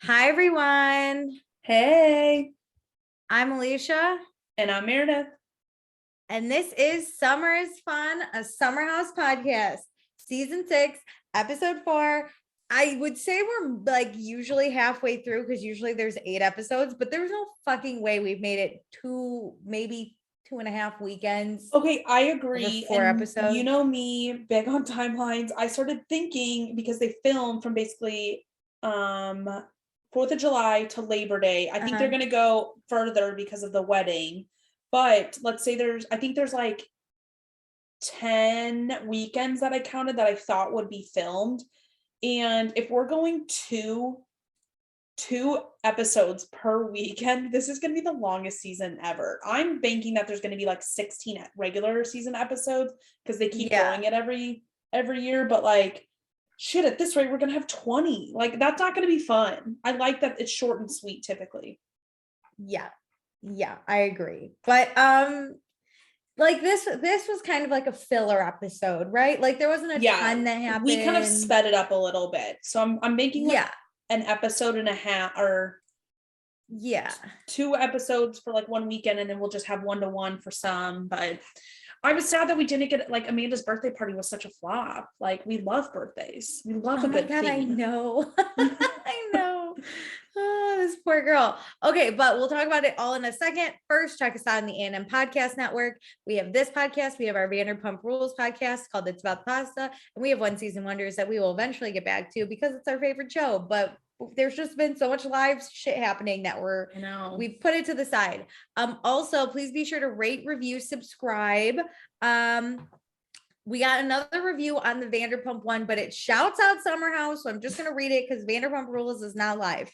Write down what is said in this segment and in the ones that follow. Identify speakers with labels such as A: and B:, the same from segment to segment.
A: Hi, everyone.
B: Hey,
A: I'm Alicia,
B: and I'm Meredith.
A: and this is Summer is Fun, a Summer House podcast, season 6, episode 4. I would say we're like usually halfway through because usually there's 8 episodes, but there's no fucking way we've made it maybe 2.5 weekends.
B: Okay, I agree.
A: 4
B: And
A: episodes.
B: you know me, big on timelines. I started thinking because they filmed from basically 4th of July to Labor Day. I think they're gonna go further because of the wedding. But let's say I think there's like 10 weekends that I counted that I thought would be filmed. And if we're going two episodes per weekend, this is going to be the longest season ever. I'm banking that there's going to be like 16 regular season episodes because they keep going it every year, but like shit, at this rate we're going to have 20. Like that's not going to be fun. I like that it's short and sweet typically.
A: Yeah, I agree. But like this was kind of like a filler episode, right? Like there wasn't a ton that happened.
B: We kind of sped it up a little bit. So I'm making like an episode and a half or 2 episodes for like one weekend, and then we'll just have 1-to-1 for some. But I was sad that we didn't get, like, Amanda's birthday party was such a flop. Like, we love birthdays. We love a good theme.
A: I know. I know. Oh, this poor girl. Okay, but we'll talk about it all in a second. First, check us out on the A&M Podcast Network. We have this podcast. We have our Vanderpump Rules podcast called It's About the Pasta. And we have One Season Wonders that we will eventually get back to because it's our favorite show. But there's just been so much live shit happening that we've put it to the side. Also, please be sure to rate, review, subscribe. We got another review on the Vanderpump one, but it shouts out Summer House. So I'm just going to read it because Vanderpump Rules is not live.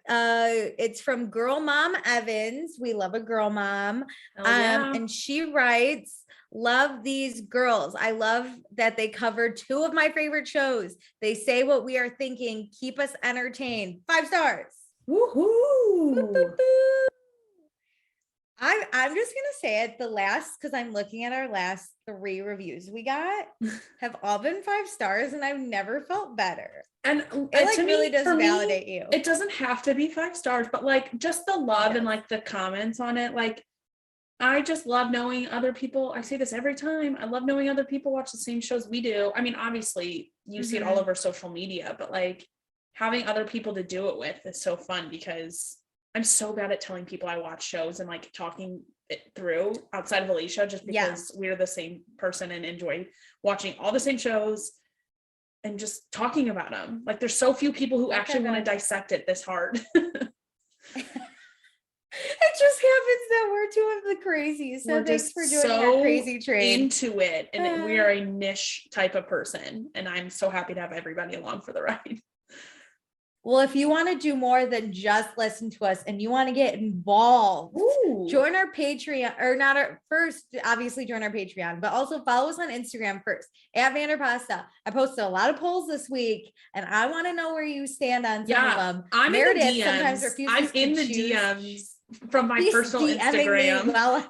A: It's from Girl Mom Evans. We love a girl mom. And she writes, love these girls. I love that they covered 2 of my favorite shows. They say what we are thinking. Keep us entertained. 5 stars.
B: Woohoo.
A: Boop, boop, boop. I'm just gonna say it. Because I'm looking at our last 3 reviews we got have all been 5 stars, and I've never felt better.
B: And
A: it like really does validate you.
B: It doesn't have to be 5 stars, but like just the love and like the comments on it. Like I just love knowing other people. I say this every time. I love knowing other people watch the same shows we do. I mean, obviously you see it all over social media, but like having other people to do it with is so fun because I'm so bad at telling people I watch shows and like talking it through outside of Alicia, just because we're the same person and enjoy watching all the same shows and just talking about them. Like there's so few people who actually want to dissect it this hard.
A: It just happens that we're 2 of the crazies. So thanks for joining our crazy train.
B: Into it, and we are a niche type of person, and I'm so happy to have everybody along for the ride.
A: Well, if you want to do more than just listen to us and you want to get involved, join our Patreon, or not our first, obviously join our Patreon, but also follow us on Instagram first at Vanderpasta. I posted a lot of polls this week and I want to know where you stand on some of them.
B: I'm
A: Meredith
B: in the DMs.
A: sometimes refuses
B: I'm in the DMs from my personal Instagram.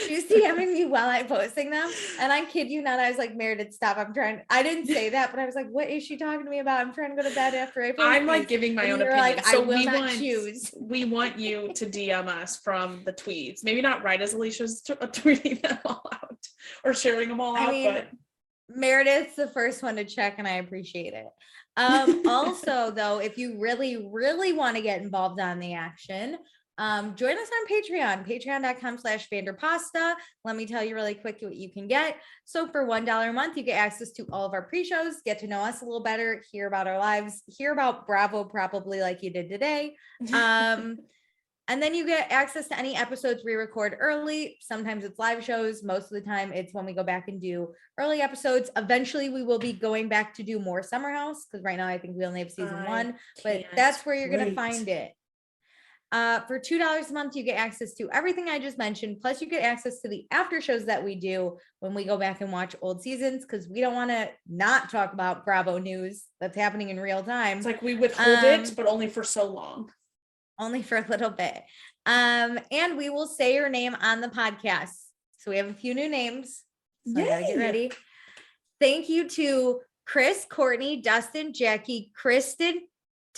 A: She's DMing me while I'm posting them. And I kid you not, I was like, Meredith, stop. I didn't say that, but I was like, what is she talking to me about? I'm trying to go to bed after I post.
B: I'm like giving my own opinion.
A: Like, so choose.
B: We want you to DM us from the tweets. Maybe not right as Alicia's tweeting them all out or sharing them all out, but
A: Meredith's the first one to check, and I appreciate it. Also, though, if you really, really want to get involved on the action, join us on Patreon, patreon.com/Vanderpasta. Let me tell you really quick what you can get. So for $1 a month, you get access to all of our pre-shows, get to know us a little better, hear about our lives, hear about Bravo probably like you did today. And then you get access to any episodes we record early. Sometimes it's live shows. Most of the time it's when we go back and do early episodes. Eventually we will be going back to do more Summer House because right now I think we only have season 1, but that's where you're going to find it. For $2 a month, you get access to everything I just mentioned. Plus you get access to the after shows that we do when we go back and watch old seasons, because we don't want to not talk about Bravo news that's happening in real time.
B: It's like we withhold it, but only for so long.
A: Only for a little bit. And we will say your name on the podcast. So we have a few new names. So I gotta get ready. Thank you to Chris, Courtney, Dustin, Jackie, Kristen,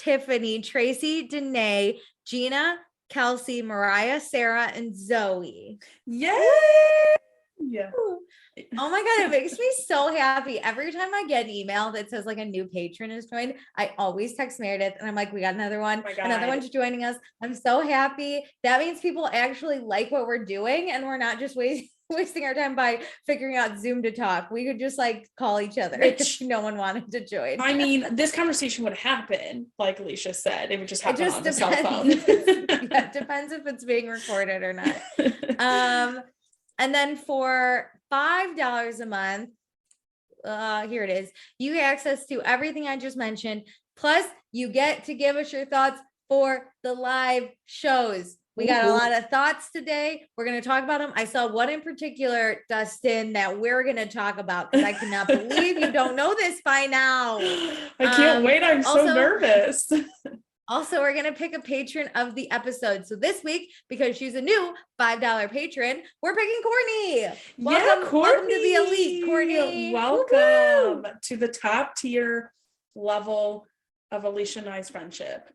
A: Tiffany, Tracy, Danae, Gina, Kelsey, Mariah, Sarah, and Zoe.
B: Yay! Yeah.
A: Oh my God, it makes me so happy. Every time I get an email that says like a new patron is joined, I always text Meredith and I'm like, we got another one.
B: Oh my
A: Another
B: God.
A: one's joining us. I'm so happy. That means people actually like what we're doing and we're not just wasting our time by figuring out Zoom to talk. We could just like call each other if no one wanted to join.
B: I mean, this conversation would happen, like Alicia said. It would just happen on the cell phone.
A: It depends if it's being recorded or not. And then for $5 a month, here it is. You get access to everything I just mentioned. Plus, you get to give us your thoughts for the live shows. We got a lot of thoughts today. We're going to talk about them. I saw one in particular, Dustin, that we're going to talk about because I cannot believe you don't know this by now.
B: I can't wait. I'm so nervous.
A: Also, we're going to pick a patron of the episode. So this week, because she's a new $5 patron, we're picking Courtney. Welcome to the elite, Courtney.
B: Welcome to the top tier level of Alicia and I's friendship.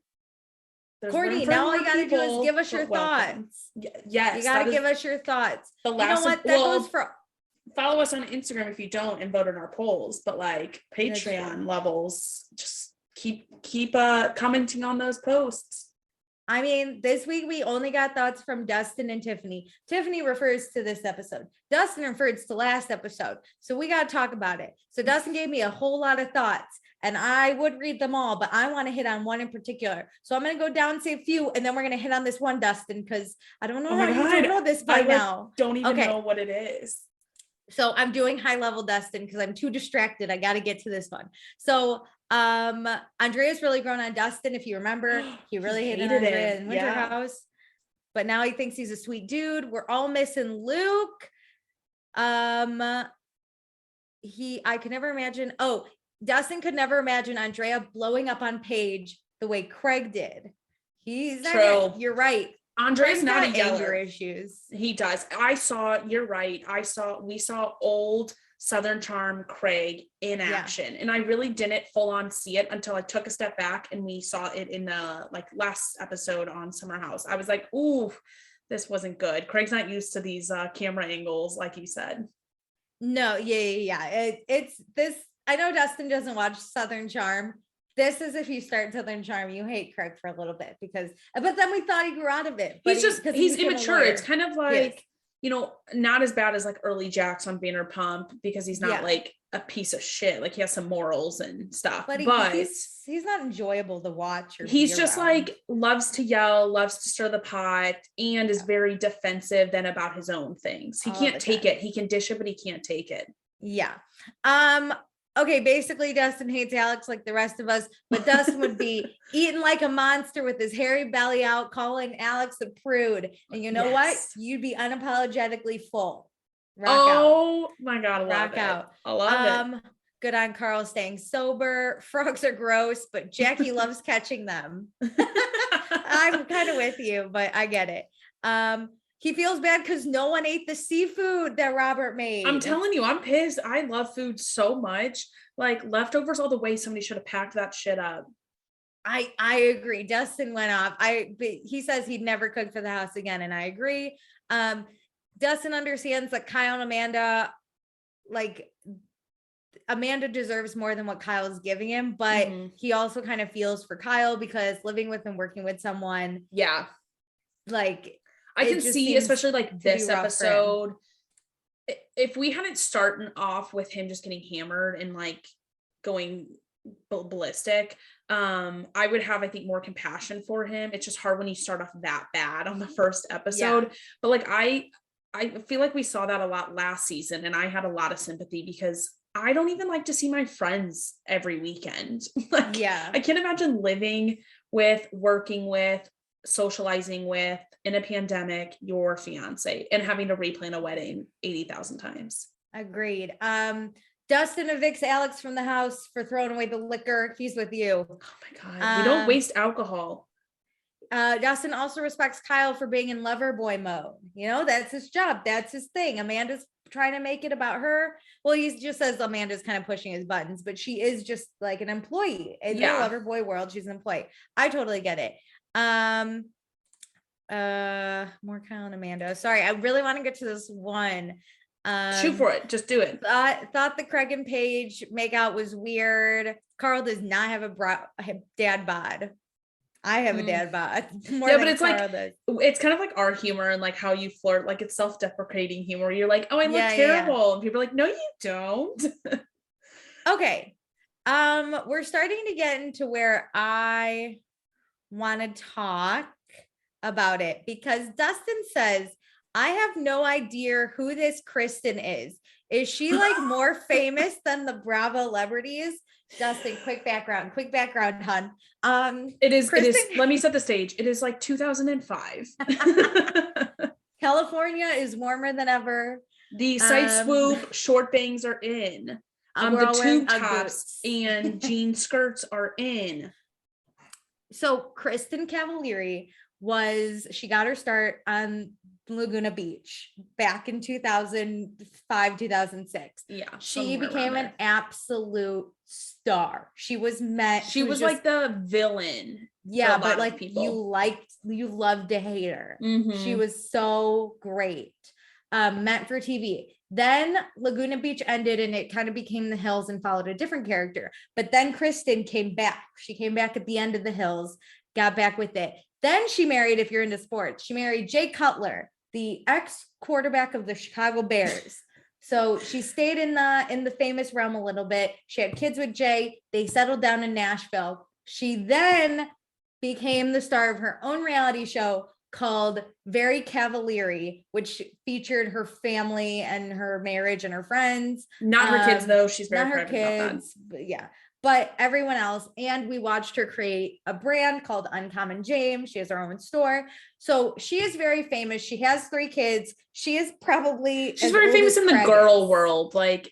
A: Courtney, now all you got to do is give us your thoughts.
B: Yes.
A: You got to give us your thoughts.
B: The last,
A: you know what? That goes for...
B: Follow us on Instagram if you don't and vote in our polls. But like Patreon levels, just keep commenting on those posts.
A: I mean, this week we only got thoughts from Dustin and Tiffany. Tiffany refers to this episode. Dustin refers to last episode. So we got to talk about it. So Dustin gave me a whole lot of thoughts and I would read them all, but I want to hit on one in particular. So I'm going to go down and say a few, and then we're going to hit on this one, Dustin, because I don't know how you don't know this by now.
B: Don't even know what it is.
A: So I'm doing high level Dustin because I'm too distracted. I got to get to this one. So Andrea's really grown on Dustin. If you remember, he really hated Andrea in Winter House, but now he thinks he's a sweet dude. We're all missing Luke. I could never imagine. Oh, Dustin could never imagine Andrea blowing up on Paige the way Craig did. He's true. You're right.
B: Andre's not a
A: anger issues.
B: He does. You're right. We saw old Southern Charm Craig in action. And I really didn't full on see it until I took a step back and we saw it in the like last episode on Summer House. I was like, ooh, this wasn't good. Craig's not used to these camera angles, like you said.
A: No, yeah. It's this. I know Dustin doesn't watch Southern Charm. This is if you start Southern Charm, you hate Craig for a little bit but then we thought he grew out of it. But
B: he's immature. It's kind of like, not as bad as like early Jax on Vanderpump because he's not like a piece of shit. Like he has some morals and stuff, but
A: he's not enjoyable to watch.
B: He's just like loves to yell, loves to stir the pot, and is very defensive then about his own things. He can't take it. He can dish it, but he can't take it.
A: Yeah. Okay, basically Dustin hates Alex like the rest of us, but Dustin would be eating like a monster with his hairy belly out, calling Alex a prude. And you know what? You'd be unapologetically full.
B: My God, I love it.
A: Good on Carl staying sober. Frogs are gross, but Jackie loves catching them. I'm kind of with you, but I get it. He feels bad because no one ate the seafood that Robert made.
B: I'm telling you, I'm pissed. I love food so much. Like leftovers all the way. Somebody should have packed that shit up.
A: I agree. Dustin went off. He says he'd never cook for the house again, and I agree. Dustin understands that Kyle and Amanda, like Amanda deserves more than what Kyle's giving him, but he also kind of feels for Kyle because living with and working with someone.
B: Yeah.
A: Like
B: I can see, especially like this episode, if we hadn't started off with him just getting hammered and like going ballistic, I would have, I think, more compassion for him. It's just hard when you start off that bad on the first episode. But like, I feel like we saw that a lot last season and I had a lot of sympathy because I don't even like to see my friends every weekend. I can't imagine living with, working with, socializing with in a pandemic your fiance and having to replan a wedding 80,000 times.
A: Agreed. Dustin evicts Alex from the house for throwing away the liquor. He's with you.
B: Oh my God. We don't waste alcohol.
A: Dustin also respects Kyle for being in lover boy mode. That's his job. That's his thing. Amanda's trying to make it about her. Well, he just says Amanda's kind of pushing his buttons, but she is just like an employee in the Loverboy world. She's an employee. I totally get it. More Kyle and Amanda. Sorry, I really want to get to this one.
B: Shoot for it. Just do it.
A: Thought the Craig and Paige makeout was weird. Carl does not have a dad bod. I have a dad bod.
B: Yeah, but it's Carl like it's kind of like our humor and like how you flirt, like it's self-deprecating humor. You're like, oh, I look terrible, and people are like, no, you don't.
A: Okay, we're starting to get into where I want to talk about it because Dustin says, I have no idea who this Kristen is. Is she like more famous than the Bravo celebrities? Dustin, quick background, hun.
B: It is, let me set the stage. It is like 2005.
A: California is warmer than ever.
B: The side swoop short bangs are in. The tube tops and jean skirts are in.
A: So Kristen Cavallari she got her start on Laguna Beach back in 2005, 2006.
B: Yeah.
A: She became an absolute star. She was
B: like the villain.
A: Yeah, but like you loved to hate her. Mm-hmm. She was so great. Meant for TV. Then Laguna Beach ended and it kind of became The Hills and followed a different character. But then Kristen came back. She came back at the end of The Hills, got back with it. Then she married, if you're into sports, she married Jay Cutler, the ex-quarterback of the Chicago Bears. So she stayed in the famous realm a little bit. She had kids with Jay. They settled down in Nashville. She then became the star of her own reality show called Very Cavallari, which featured her family and her marriage and her friends.
B: Not her kids, though. She's very private about that.
A: But yeah. But everyone else. And we watched her create a brand called Uncommon James. She has her own store. So she is very famous. She has 3 kids. She's very famous in the girl world. Like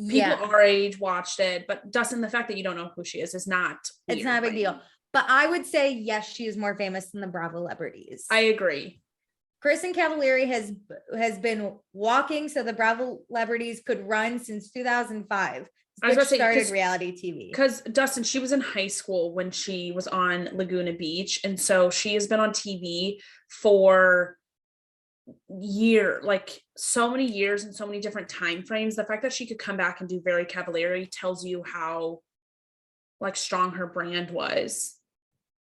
A: people our age watched it. But Dustin, the fact that you don't know who she is not weird. It's not a big deal. But I would say, yes, she is more famous than the Bravo celebrities.
B: I agree.
A: Kristen Cavallari has been walking so the Bravo celebrities could run since 2005. I was about to say, started reality TV.
B: Because Dustin, she was in high school when she was on Laguna Beach. And so she has been on TV for so many years and so many different time frames. The fact that she could come back and do Very Cavallari tells you how like strong her brand was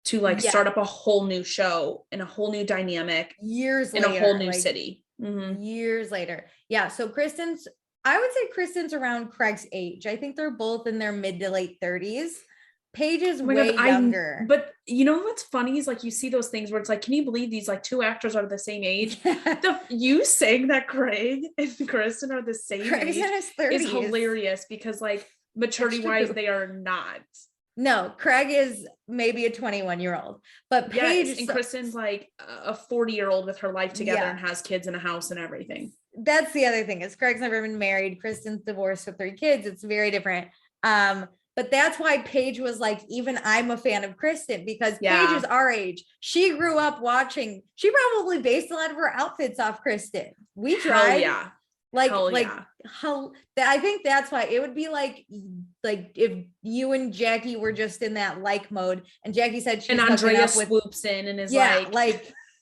B: to start up a whole new show and a whole new dynamic
A: years
B: in
A: later,
B: a whole new city.
A: Mm-hmm. Years later. Yeah. So I would say Kristen's around Craig's age. I think they're both in their mid to late 30s. Paige is way younger.
B: But you know what's funny is like you see those things where it's like, can you believe these like 2 actors are the same age? You saying that Craig and Kristen are the same age is hilarious because like maturity wise they are not.
A: No, Craig is maybe a 21-year-old, but Paige
B: and Kristen's like a 40-year-old with her life together and has kids and a house and everything.
A: That's the other thing is Craig's never been married. Kristen's divorced with 3 kids. It's very different. But that's why Paige was like, even I'm a fan of Kristen because Paige is our age. She grew up watching. She probably based a lot of her outfits off Kristen. We tried.
B: Yeah.
A: I think that's why it would be like if you and Jackie were just in that like mode and Jackie said she's
B: and Andrea swoops in and is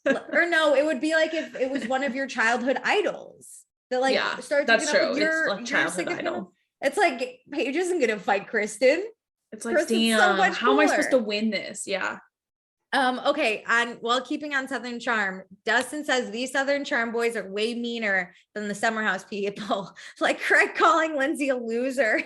A: or no, it would be like if it was one of your childhood idols that starts
B: that's true.
A: Up your,
B: it's like childhood idol.
A: It's like Paige isn't gonna fight Kristen.
B: It's like Kristen's damn, how am I supposed to win this? Yeah.
A: Okay, keeping on Southern Charm, Dustin says these Southern Charm boys are way meaner than the Summer House people. Like Craig calling Lindsay a loser.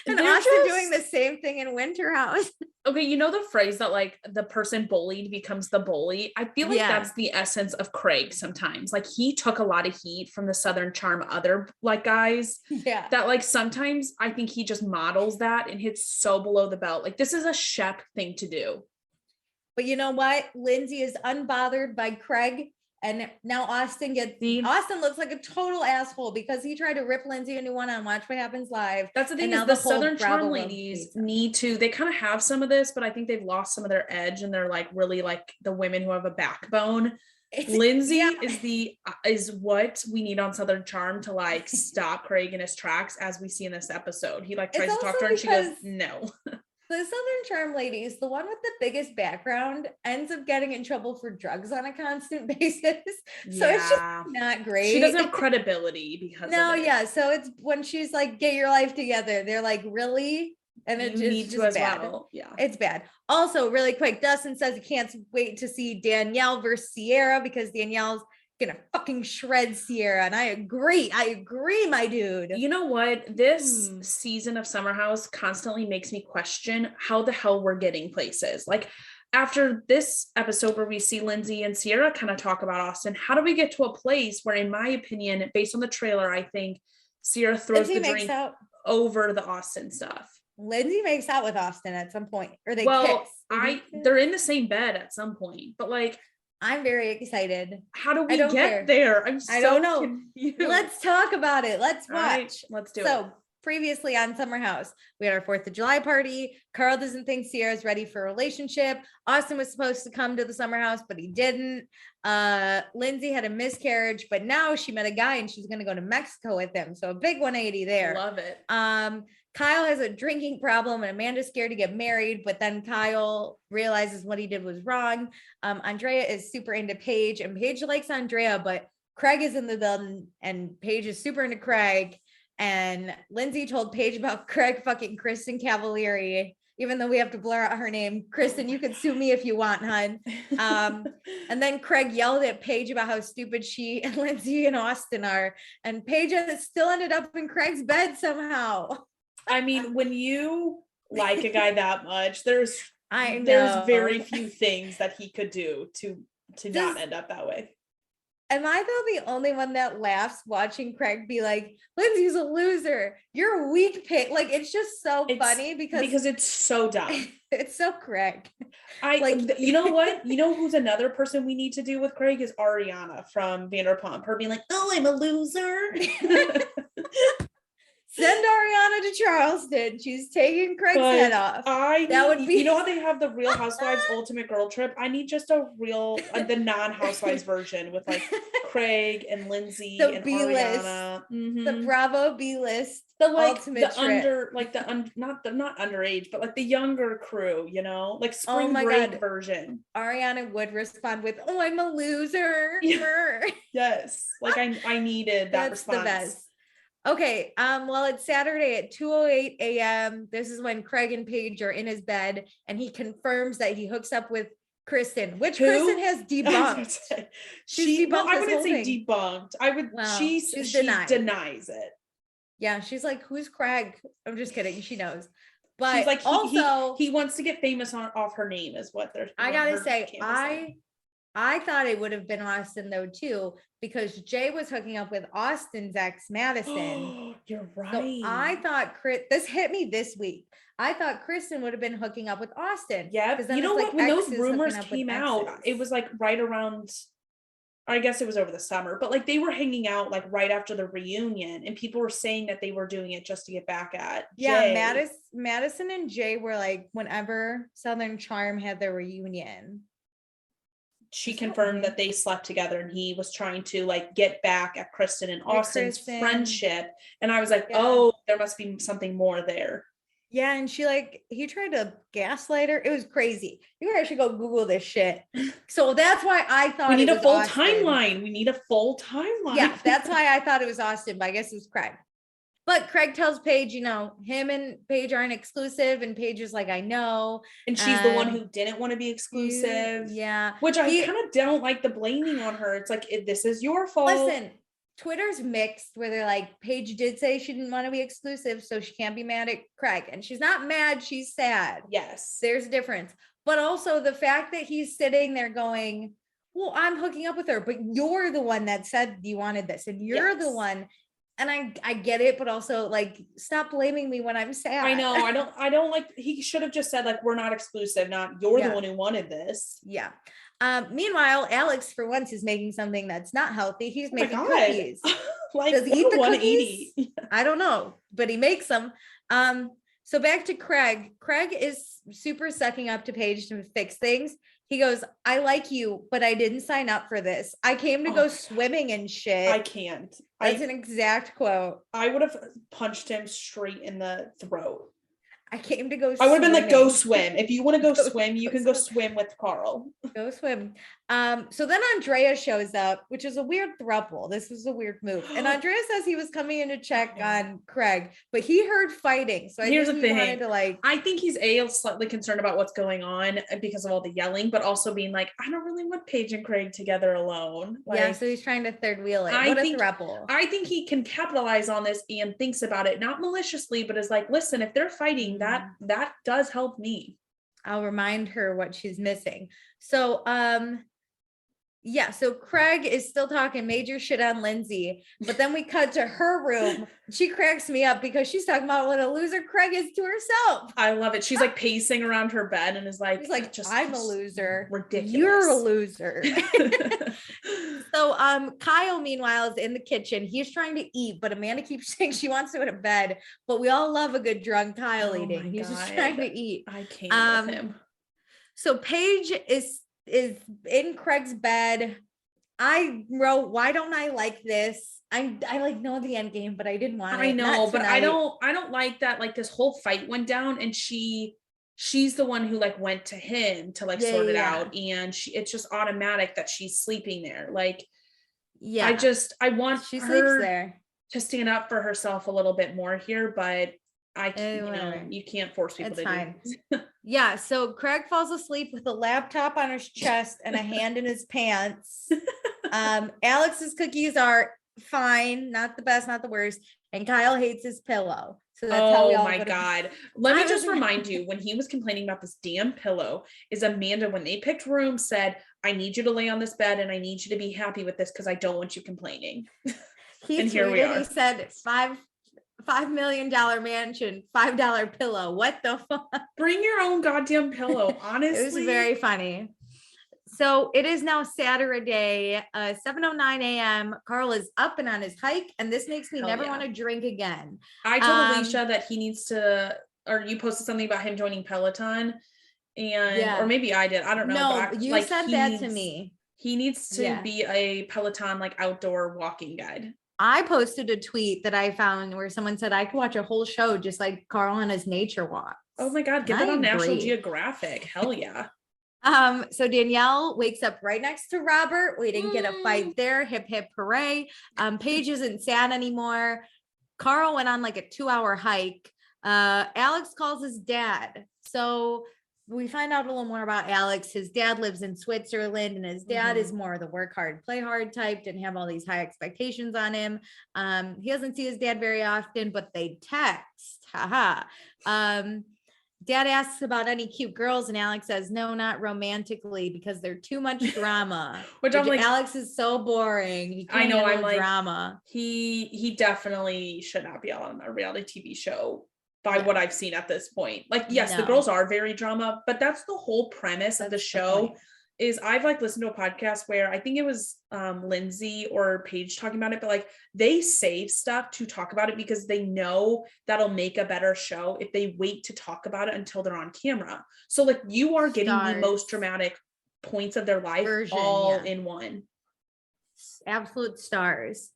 A: And Austin doing the same thing in Winter House.
B: Okay, you know the phrase that like the person bullied becomes the bully? I feel like that's the essence of Craig sometimes. Like he took a lot of heat from the Southern Charm other like guys.
A: Yeah.
B: That like sometimes I think he just models that and hits so below the belt. Like this is a Shep thing to do.
A: But you know what? Lindsay is unbothered by Craig. And now Austin looks like a total asshole because he tried to rip Lindsay a new one on Watch What Happens Live.
B: That's the thing is the Southern Charm ladies they kind of have some of this, but I think they've lost some of their edge and they're like really like the women who have a backbone. Lindsay
A: Yeah.
B: is what we need on Southern Charm to like stop Craig in his tracks, as we see in this episode. He like
A: It's
B: tries to
A: also
B: talk to her and she goes,
A: because
B: no.
A: the Southern Charm ladies, the one with the biggest background, ends up getting in trouble for drugs on a constant basis. So it's just
B: Yeah.
A: not great.
B: She doesn't have credibility because
A: No,
B: of it.
A: yeah. So it's when she's like, get your life together. They're like, really? And
B: You
A: it's
B: need to
A: just
B: as
A: bad.
B: well. Yeah.
A: It's bad. Also, really quick, Dustin says he can't wait to see Danielle versus Sierra because Danielle's gonna fucking shred Sierra. And I agree, my dude.
B: You know what? This season of Summer House constantly makes me question how the hell we're getting places. Like after this episode where we see Lindsay and Sierra kind of talk about Austin, how do we get to a place where, in my opinion, based on the trailer, I think Sierra throws the drink over the Austin stuff.
A: Lindsay makes out with Austin at some point, or they kiss.
B: They're in the same bed at some point, but like,
A: I'm very excited.
B: How do we get there?
A: I don't know. Confused. Let's talk about it. Let's watch.
B: Right, let's do it.
A: So previously on Summer House, we had our 4th of July party. Carl doesn't think Sierra's ready for a relationship. Austin was supposed to come to the Summer House, but he didn't. Lindsay had a miscarriage, but now she met a guy and she's going to go to Mexico with him. So a big 180 there.
B: Love it.
A: Kyle has a drinking problem and Amanda's scared to get married, but then Kyle realizes what he did was wrong. Andrea is super into Paige and Paige likes Andrea, but Craig is in the building and Paige is super into Craig. And Lindsay told Paige about Craig fucking Kristen Cavalieri, even though we have to blur out her name. Kristen, you can sue me if you want, hun. And then Craig yelled at Paige about how stupid she and Lindsay and Austin are. And Paige still ended up in Craig's bed somehow.
B: I mean, when you like a guy that much, there's very few things that he could do to not end up that way.
A: Am I though the only one that laughs watching Craig be like, Lindsay's a loser, you're a weak pig? Like, it's just so funny because
B: it's so dumb.
A: It's so Craig.
B: You know what? You know who's another person we need to do with Craig is Ariana from Vanderpump. Her being like, oh, I'm a loser.
A: Send Ariana to Charleston. She's taking Craig's head off.
B: That would be. You know how they have the Real Housewives Ultimate Girl Trip? I need just a real, the non-Housewives version with like Craig and Lindsay and B-list. Ariana. Mm-hmm.
A: The Bravo B-list. The ultimate trip.
B: Not underage, but like the younger crew, you know, like spring break version.
A: Ariana would respond with, "Oh, I'm a loser."
B: Yeah. Yes, like I needed that response.
A: That's the best. Okay, well, it's Saturday at 2:08 a.m. This is when Craig and Paige are in his bed, and he confirms that he hooks up with Kristen, which Kristen has debunked. She's debunked.
B: I wouldn't say debunked. I would. Well, she denies it.
A: Yeah, she's like, "Who's Craig?" I'm just kidding. She knows, but
B: she's like,
A: also
B: he wants to get famous off her name, is what they're.
A: I gotta say, I thought it would have been Austin though too, because Jay was hooking up with Austin's ex Madison.
B: You're right.
A: So I thought this hit me this week. I thought Kristen would have been hooking up with Austin.
B: Yeah, you know what? When those rumors came out, it was like right around. I guess it was over the summer, but like they were hanging out like right after the reunion, and people were saying that they were doing it just to get back at Jay.
A: Yeah, Madison and Jay were like, whenever Southern Charm had their reunion,
B: she confirmed that they slept together and he was trying to like get back at Kristen and Austin's friendship. And I was like, oh, there must be something more there.
A: Yeah. And he tried to gaslight her. It was crazy. You guys should go Google this shit. So that's why I thought
B: we need a full timeline. We need a full timeline.
A: Yeah. That's why I thought it was Austin, but I guess it was Craig. But Craig tells Paige, him and Paige aren't exclusive. And Paige is like, I know.
B: And she's the one who didn't want to be exclusive.
A: Yeah.
B: Which I kind of don't like the blaming on her. It's like, this is your fault.
A: Listen, Twitter's mixed where they're like, Paige did say she didn't want to be exclusive, so she can't be mad at Craig. And she's not mad, she's sad.
B: Yes.
A: There's a difference. But also the fact that he's sitting there going, well, I'm hooking up with her, but you're the one that said you wanted this. And you're the one. And I get it, but also like, stop blaming me when I'm sad.
B: I know. I don't like, he should have just said like, we're not exclusive, not you're the one who wanted this.
A: Yeah. Meanwhile, Alex for once is making something that's not healthy. He's making cookies.
B: Like,
A: does he eat the
B: 180?
A: Cookies? I don't know, but he makes them. So back to Craig. Craig is super sucking up to Paige to fix things. He goes, I like you, but I didn't sign up for this. I came to go swimming and shit.
B: I can't.
A: That's an exact quote.
B: I would have punched him straight in the throat.
A: I came to go
B: I would have been like, go
A: swimming.
B: swim. If you want to go swim, you can go swim with Carl.
A: Go swim. So then Andrea shows up, which is a weird throuple. This was a weird move. And Andrea says he was coming in to check on Craig, but he heard fighting. So
B: here's the thing.
A: I
B: think he's slightly concerned about what's going on because of all the yelling, but also being like, I don't really want Paige and Craig together alone. Like,
A: yeah, so he's trying to third wheel it. What a throuple.
B: I think he can capitalize on this and thinks about it, not maliciously, but is like, listen, if they're fighting, that does help me.
A: I'll remind her what she's missing. So, so Craig is still talking major shit on Lindsay, but then we cut to her room. She cracks me up because she's talking about what a loser Craig is to herself.
B: I love it. She's like pacing around her bed and is like,
A: I'm a loser.
B: Ridiculous.
A: You're a loser. So Kyle, meanwhile, is in the kitchen. He's trying to eat, but Amanda keeps saying she wants to go to bed. But we all love a good drunk Kyle eating. He's just trying to eat.
B: I can't with him.
A: So Paige is in Craig's bed. I wrote, why don't I like this? I like know the end game, but I didn't want it.
B: I know, but I don't like that. Like this whole fight went down and she's the one who like went to him to like sort it out. And it's just automatic that she's sleeping there. Like, I want
A: she
B: her
A: sleeps there
B: to stand up for herself a little bit more here, but I can't, you can't force people to do.
A: Yeah. So Craig falls asleep with a laptop on his chest and a hand in his pants. Alex's cookies are fine, not the best, not the worst. And Kyle hates his pillow. So that's how we all
B: my God. Let me just remind you, when he was complaining about this damn pillow, is Amanda, when they picked rooms, said, I need you to lay on this bed and I need you to be happy with this because I don't want you complaining.
A: And here we are. He said $5 million mansion, $5 pillow. What the fuck?
B: Bring your own goddamn pillow. Honestly,
A: it was very funny. So it is now Saturday, 7:09 a.m. Carl is up and on his hike, and this makes me never want to drink again.
B: I told Alicia that he needs to, or you posted something about him joining Peloton, and or maybe I did. I don't know.
A: No, you said that to me.
B: He needs to be a Peloton like outdoor walking guide.
A: I posted a tweet that I found where someone said I could watch a whole show just like Carl on his nature walk.
B: Oh my God, get that on National Geographic. Hell yeah.
A: So Danielle wakes up right next to Robert. We didn't get a fight there. Hip hip hooray. Paige isn't sad anymore. Carl went on like a 2-hour hike. Alex calls his dad. So we find out a little more about Alex. His dad lives in Switzerland, and his dad is more the work hard, play hard type, didn't have all these high expectations on him. He doesn't see his dad very often, but they text. Dad asks about any cute girls, and Alex says, no, not romantically, because they're too much drama. which I'm like, Alex is so boring.
B: I know, I'm like,
A: drama.
B: He definitely should not be on a reality TV show by what I've seen at this point. Like, yes, the girls are very drama, but that's the whole premise of the show. Is I've like listened to a podcast where I think it was Lindsay or Paige talking about it, but like they save stuff to talk about it because they know that'll make a better show if they wait to talk about it until they're on camera. So like you are getting the most dramatic points of their life all in one.
A: Absolute stars.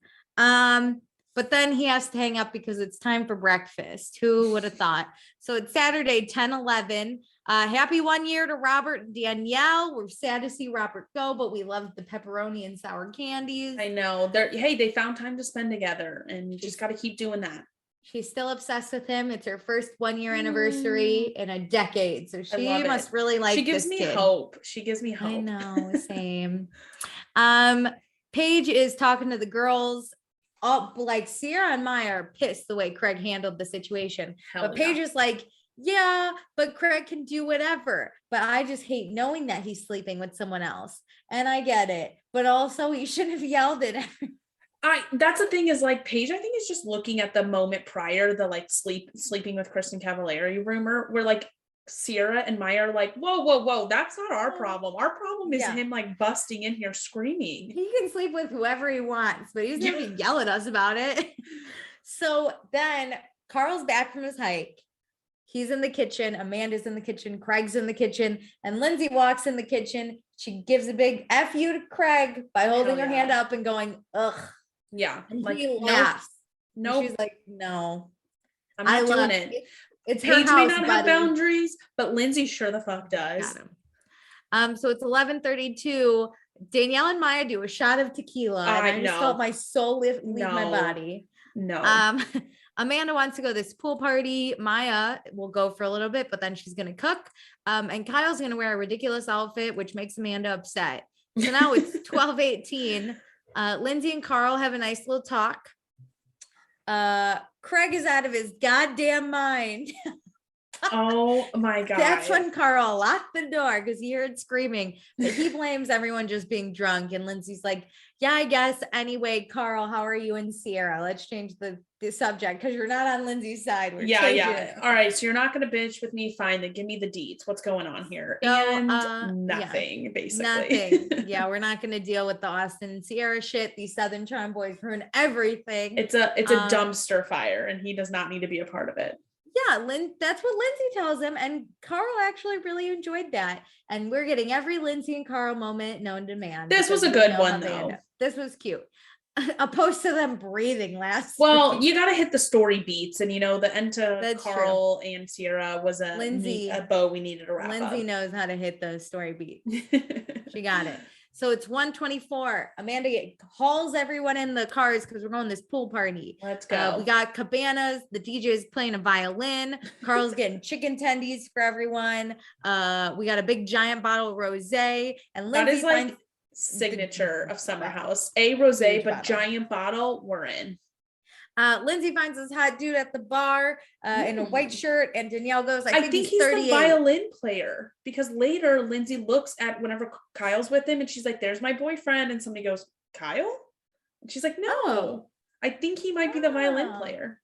A: But then he has to hang up because it's time for breakfast. Who would have thought? So it's Saturday, 10/11. Happy 1 year to Robert and Danielle. We're sad to see Robert go, but we love the pepperoni and sour candies.
B: I know. They found time to spend together, and you just got to keep doing that.
A: She's still obsessed with him. It's her first 1 year anniversary in a decade. So she must really like
B: She gives me hope. She gives me hope.
A: I know, same. Paige is talking to the girls. Like Sierra and Maya are pissed the way Craig handled the situation. But Paige is like, yeah, but Craig can do whatever. But I just hate knowing that he's sleeping with someone else. And I get it. But also he shouldn't have yelled at everyone.
B: That's the thing is like Paige, I think, is just looking at the moment prior, the like sleeping with Kristen Cavallari rumor, where like Sierra and Maya are like, whoa, that's not our problem. Our problem is him like busting in here screaming.
A: He can sleep with whoever he wants, but he's gonna yell at us about it. So then Carl's back from his hike. He's in the kitchen. Amanda's in the kitchen. Craig's in the kitchen. And Lindsay walks in the kitchen. She gives a big F you to Craig by holding her hand up and going, ugh.
B: Yeah.
A: And
B: like,
A: he laughs.
B: No.
A: She's like, no.
B: I'm not doing it.
A: It's
B: Paige
A: her house,
B: may not have
A: buddy.
B: boundaries, but Lindsay sure the fuck does.
A: So it's 11:32. Danielle and Maya do a shot of tequila. And I just felt my soul leave my body.
B: No.
A: Amanda wants to go to this pool party. Maya will go for a little bit, but then she's going to cook. And Kyle's going to wear a ridiculous outfit, which makes Amanda upset. So now it's 12:18. Lindsay and Carl have a nice little talk. Craig is out of his goddamn mind.
B: Oh my God.
A: That's when Carl locked the door because he heard screaming, but he blames everyone just being drunk. And Lindsay's like, yeah, I guess. Anyway, Carl, how are you and Sierra? Let's change the subject because you're not on Lindsay's side.
B: Yeah. All right. So you're not going to bitch with me. Fine. Then give me the deets. What's going on here?
A: So,
B: and nothing, basically.
A: Nothing. Yeah. We're not going to deal with the Austin and Sierra shit. These Southern Charm boys ruin everything.
B: It's a dumpster fire and he does not need to be a part of it.
A: Yeah, that's what Lindsay tells him. And Carl actually really enjoyed that. And we're getting every Lindsay and Carl moment known to man.
B: This was a good one, though.
A: This was cute. Opposed to them breathing last
B: Well,
A: week.
B: you got to hit the story beats. And, the end to
A: That's
B: Carl and Sierra was a bow we needed to wrap up.
A: Lindsay knows how to hit the story beat. She got it. So it's 1:24. Amanda hauls everyone in the cars because we're going to this pool party.
B: Let's go.
A: We got cabanas. The DJ is playing a violin. Carl's getting chicken tendies for everyone. We got a big giant bottle of rosé. And Lindsay
B: that is like signature of Summer House. A rosé, but bottle. Giant bottle. We're in.
A: Lindsay finds this hot dude at the bar in a white shirt, and Danielle goes, I think he's
B: the violin player, because later Lindsay looks at whenever Kyle's with him and she's like, there's my boyfriend, and somebody goes, Kyle? And she's like, no, I think he might be the violin player.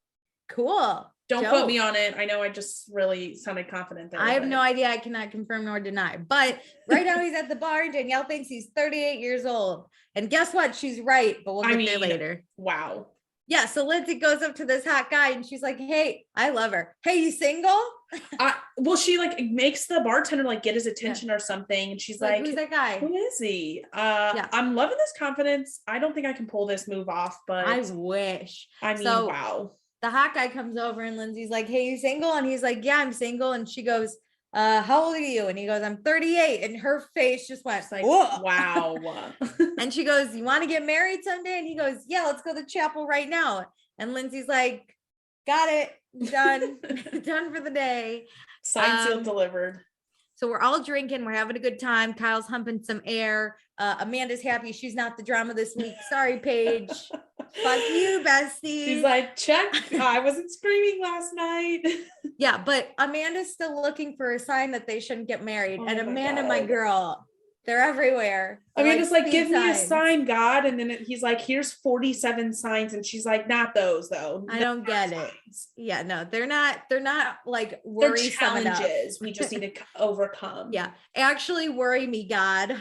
A: Cool.
B: Don't quote me on it. I know I just really sounded confident there.
A: I have no idea. I cannot confirm nor deny. But right now he's at the bar. Danielle thinks he's 38 years old. And guess what? She's right, but we'll get there later.
B: Wow.
A: Yeah, so Lindsay goes up to this hot guy and she's like, hey, I love her. Hey, you single?
B: Well, she like makes the bartender like get his attention or something. And she's like,
A: who's that guy?
B: Who is he? I'm loving this confidence. I don't think I can pull this move off, but
A: I wish.
B: Wow.
A: The hot guy comes over and Lindsay's like, hey, you single? And he's like, yeah, I'm single. And she goes, how old are you? And he goes, I'm 38. And her face just went like, whoa.
B: Wow.
A: And she goes, you want to get married someday? And he goes, yeah, let's go to chapel right now. And Lindsay's like, got it, done, done for the day.
B: Signed, sealed, delivered.
A: So we're all drinking. We're having a good time. Kyle's humping some air. Amanda's happy she's not the drama this week. Sorry, Paige. Fuck you, bestie.
B: She's like, check. I wasn't screaming last night.
A: Yeah, but Amanda's still looking for a sign that they shouldn't get married. And Amanda, my girl, they're everywhere.
B: Amanda's like, give me a sign, God. And then he's like, here's 47 signs. And she's like, not those though.
A: I don't get it. Yeah, no, they're not like worrisome.
B: They're challenges we just need to overcome.
A: Yeah, actually worry me, God.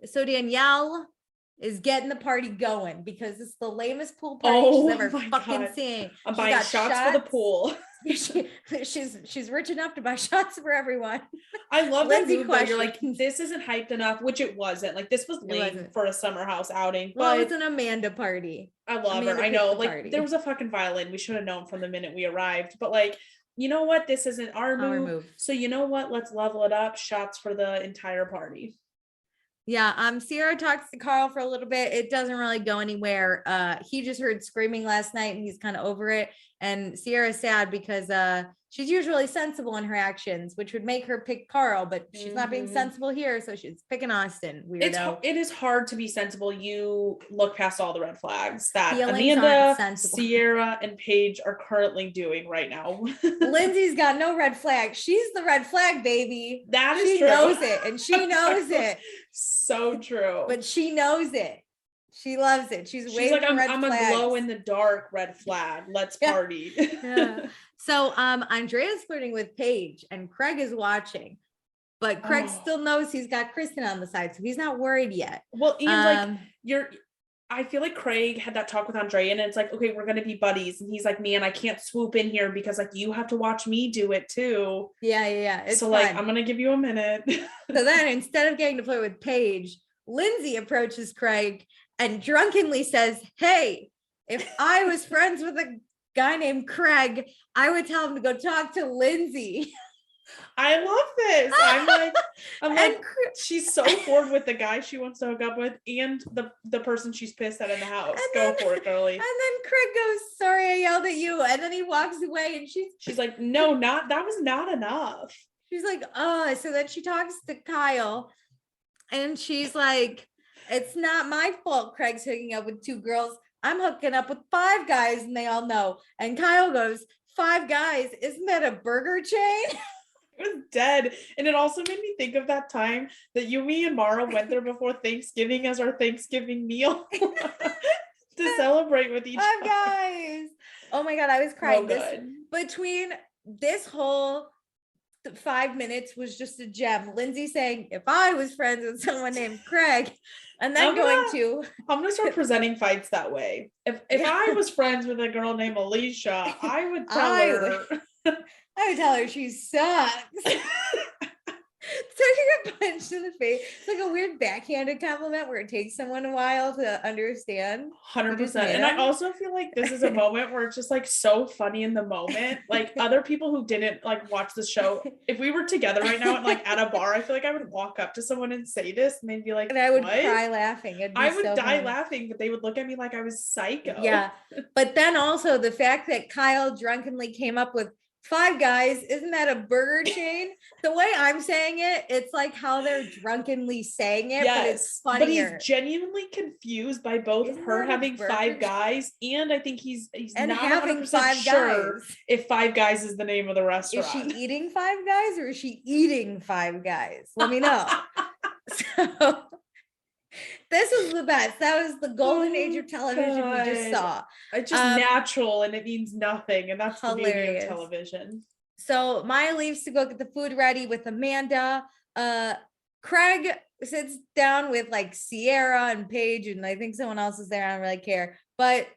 A: So Danielle is getting the party going because it's the lamest pool party she's ever fucking seen.
B: I'm buying shots for the pool.
A: She's rich enough to buy shots for everyone.
B: I love that move though. You're like, this isn't hyped enough, which it wasn't. Like, this was lame for a Summer House outing.
A: Well, it's an Amanda party.
B: I love her. I know. Like, there was a fucking violin. We should have known from the minute we arrived. But like, you know what? This isn't our move. So you know what? Let's level it up. Shots for the entire party.
A: Yeah, Sierra talks to Carl for a little bit. It doesn't really go anywhere. He just heard screaming last night and he's kind of over it. And Sierra's sad because she's usually sensible in her actions, which would make her pick Carl, but she's not being sensible here, so she's picking Austin. Weirdo.
B: It is hard to be sensible. You look past all the red flags that Amanda, Sierra, and Paige are currently doing right now.
A: Lindsay's got no red flag. She's the red flag, baby.
B: That is
A: true. She knows it, and she knows it.
B: So true.
A: But she knows it. She loves it. She's
B: like, I'm a glow in the dark red flag. Let's party.
A: Yeah. So Andrea's flirting with Paige and Craig is watching, but Craig still knows he's got Kristen on the side, so he's not worried yet.
B: Well, Ian's like, I feel like Craig had that talk with Andrea, and it's like, okay, we're gonna be buddies, and he's like, man, I can't swoop in here because like you have to watch me do it too.
A: Yeah. It's
B: so
A: fun.
B: like I'm gonna give you a minute.
A: So then instead of getting to play with Paige, Lindsay approaches Craig and drunkenly says, hey, if I was friends with a guy named Craig, I would tell him to go talk to Lindsay.
B: I love this. I'm like,
A: And
B: she's so bored with the guy she wants to hook up with and the person she's pissed at in the house. Go for it, girly.
A: And then Craig goes, sorry, I yelled at you. And then he walks away and she's
B: like, no, that was not enough.
A: She's like, oh, so then she talks to Kyle and she's like, it's not my fault Craig's hooking up with 2 girls. I'm hooking up with 5 guys and they all know. And Kyle goes, 5 guys, isn't that a burger chain?
B: I was dead. And it also made me think of that time that you, me, and Mara went there before Thanksgiving as our Thanksgiving meal to celebrate with each
A: 5
B: other.
A: guys. Oh my God, I was crying. Between this whole 5 minutes was just a gem. Lindsay saying, if I was friends with someone named Craig, and then I'm
B: gonna start presenting fights that way. If I was friends with a girl named Alicia, I would tell her.
A: I would tell her she sucks. Taking a punch to the face. It's like a weird backhanded compliment where it takes someone a while to understand.
B: 100%. And I also feel like this is a moment where it's just like so funny in the moment. Like other people who didn't like watch the show, if we were together right now and like at a bar, I feel like I would walk up to someone and say this and they'd be like,
A: and I would
B: what?
A: cry laughing.
B: I would die laughing, but they would look at me like I was psycho.
A: Yeah. But then also the fact that Kyle drunkenly came up with 5 guys, isn't that a burger chain? The way I'm saying it, it's like how they're drunkenly saying it, but it's funnier.
B: But he's genuinely confused by both of her having 5 guys, and I think he's
A: and
B: not
A: having 5
B: sure
A: guys.
B: If 5 Guys is the name of the restaurant.
A: Is she eating 5 guys or is she eating 5 guys? Let me know. So this was the best. That was the golden age of television we just saw.
B: It's just natural and it means nothing. And that's hilarious. The beauty of television.
A: So Maya leaves to go get the food ready with Amanda. Craig sits down with like Sierra and Paige, and I think someone else is there. I don't really care. But